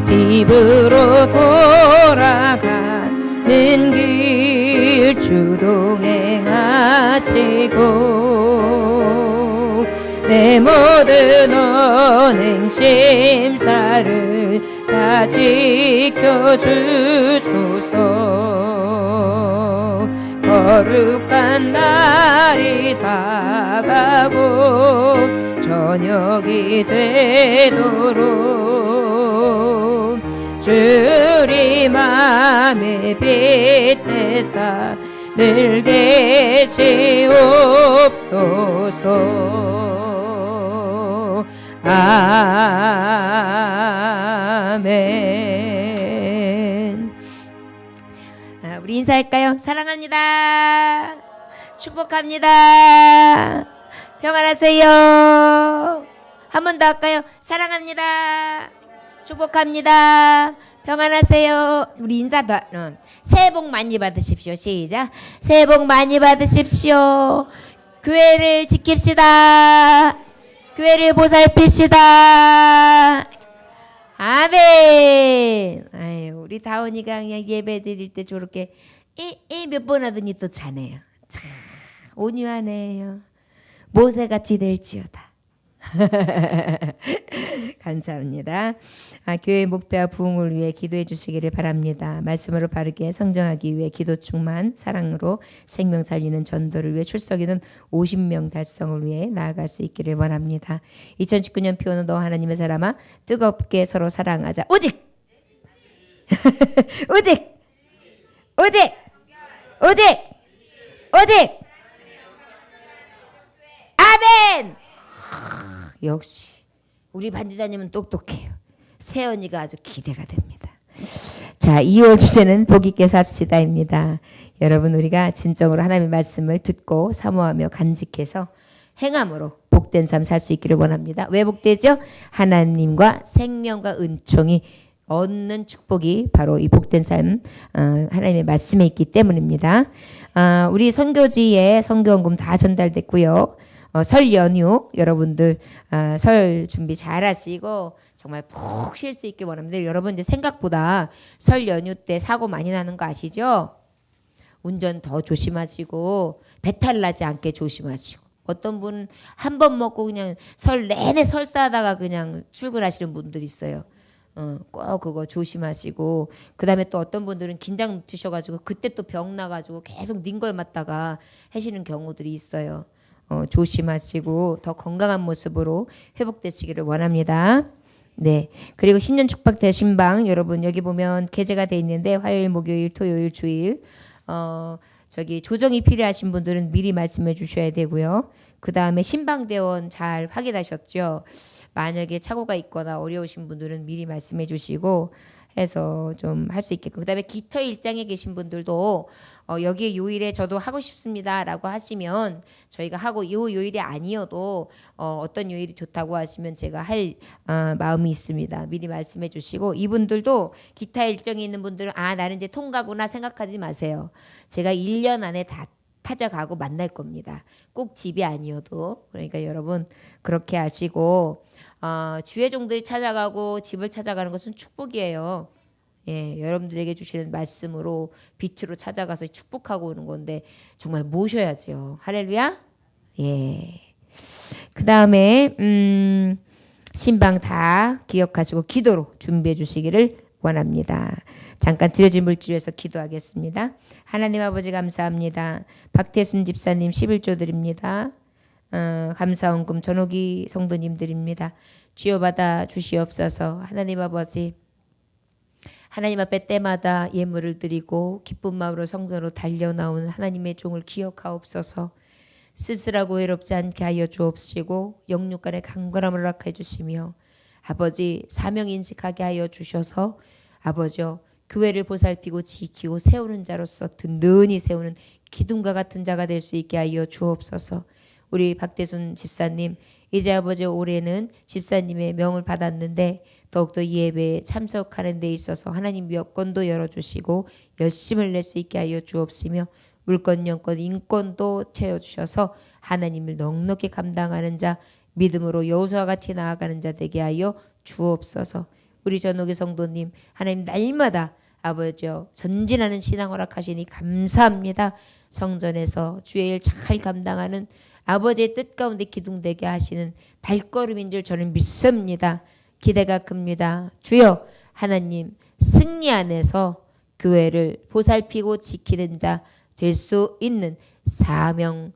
집으로 돌아가는 길 주동행하시고 내 모든 언행 심사를 다 지켜주소서. 거룩한 날이 다가고 저녁이 되도록 주리 맘에 빛내사 늘 계시옵소서. 아멘. 우리 인사할까요? 사랑합니다. 축복합니다. 평안하세요. 한 번 더 할까요? 사랑합니다. 축복합니다. 평안하세요. 우리 인사도 새해 복 많이 받으십시오. 시작. 새해 복 많이 받으십시오. 교회를 지킵시다. 교회를 보살핍시다. 아멘. 아유, 우리 다원이가 그냥 예배 드릴 때 저렇게 몇 번 하더니 또 자네요. 참 온유하네요. 모세같이 될지어다. 감사합니다. 교회 목표와 부흥을 위해 기도해 주시기를 바랍니다. 말씀으로 바르게 성장하기 위해 기도 충만 사랑으로 생명 살리는 전도를 위해 출석 인원 50명 달성을 위해 나아갈 수 있기를 원합니다. 2019년 표어는 너 하나님의 사람아 뜨겁게 서로 사랑하자. 오직 오직 오직 오직 오직 아멘. 역시 우리 반주자님은 똑똑해요. 세연이가 아주 기대가 됩니다. 자, 2월 주제는 복 있게 삽시다입니다. 여러분, 우리가 진정으로 하나님의 말씀을 듣고 사모하며 간직해서 행함으로 복된 삶 살 수 있기를 원합니다. 왜 복되죠? 하나님과 생명과 은총이 얻는 축복이 바로 이 복된 삶 하나님의 말씀에 있기 때문입니다. 우리 선교지에 선교원금 다 전달됐고요. 설 연휴 여러분들 설 준비 잘 하시고 정말 푹 쉴 수 있길 원합니다. 여러분 이제 생각보다 설 연휴 때 사고 많이 나는 거 아시죠? 운전 더 조심하시고 배탈 나지 않게 조심하시고 어떤 분은 한 번 먹고 그냥 설 내내 설사하다가 그냥 출근하시는 분들 있어요. 꼭 그거 조심하시고 그다음에 또 어떤 분들은 긴장 드셔가지고 그때 또 병 나가지고 계속 닌걸 맞다가 하시는 경우들이 있어요. 조심하시고 더 건강한 모습으로 회복되시기를 원합니다. 네. 그리고 신년 축복 대신방 여러분 여기 보면 게재가 돼 있는데 화요일, 목요일, 토요일, 주일 저기 조정이 필요하신 분들은 미리 말씀해 주셔야 되고요. 그 다음에 신방대원 잘 확인하셨죠? 만약에 착오가 있거나 어려우신 분들은 미리 말씀해 주시고 해서 좀 할 수 있게끔. 그 다음에 기터 일장에 계신 분들도 여기 요일에 저도 하고 싶습니다 라고 하시면 저희가 하고 이 요일이 아니어도 어떤 요일이 좋다고 하시면 제가 할 마음이 있습니다. 미리 말씀해 주시고 이분들도 기타 일정이 있는 분들은 나는 이제 통과구나 생각하지 마세요. 제가 1년 안에 다 찾아가고 만날 겁니다. 꼭 집이 아니어도. 그러니까 여러분 그렇게 하시고 주회종들이 찾아가고 집을 찾아가는 것은 축복이에요. 예, 여러분들에게 주시는 말씀으로 빛으로 찾아가서 축복하고 오는 건데 정말 모셔야죠. 할렐루야. 예. 그 다음에 신방 다 기억하시고 기도로 준비해 주시기를 원합니다. 잠깐 드려진 물질 위해서 기도하겠습니다. 하나님 아버지 감사합니다. 박태순 집사님 11조 드립니다. 감사원금 전호기 성도님 드립니다. 주여 받아 주시옵소서. 하나님 아버지 하나님 앞에 때마다 예물을 드리고 기쁜 마음으로 성전으로 달려나오는 하나님의 종을 기억하옵소서. 쓸쓸하고 외롭지 않게 하여 주옵시고 영육간의 강건함을 허락해 주시며 아버지 사명 인식하게 하여 주셔서 아버지여 교회를 보살피고 지키고 세우는 자로서 든든히 세우는 기둥과 같은 자가 될 수 있게 하여 주옵소서. 우리 박대순 집사님 이제 아버지 올해는 집사님의 명을 받았는데 더욱더 이 예배에 참석하는 데 있어서 하나님 여건도 열어주시고 열심을 낼 수 있게 하여 주옵시며 물권 영권 인권도 채워주셔서 하나님을 넉넉히 감당하는 자 믿음으로 여호수아와 같이 나아가는 자 되게 하여 주옵소서. 우리 전옥의 성도님 하나님 날마다 아버지여 전진하는 신앙 허락하시니 감사합니다. 성전에서 주의 일 잘 감당하는 아버지의 뜻 가운데 기둥되게 하시는 발걸음인 줄 저는 믿습니다. 기대가 큽니다. 주여 하나님 승리 안에서 교회를 보살피고 지키는 자 될 수 있는 사명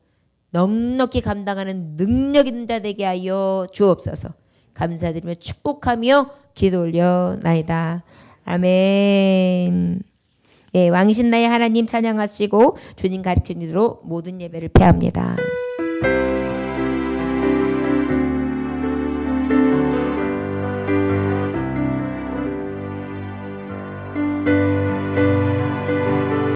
넉넉히 감당하는 능력 있는 자 되게 하여 주옵소서. 감사드리며 축복하며 기도 올려나이다. 아멘. 예, 왕이신 나의 하나님 찬양하시고 주님 가르치는 대로 모든 예배를 패합니다.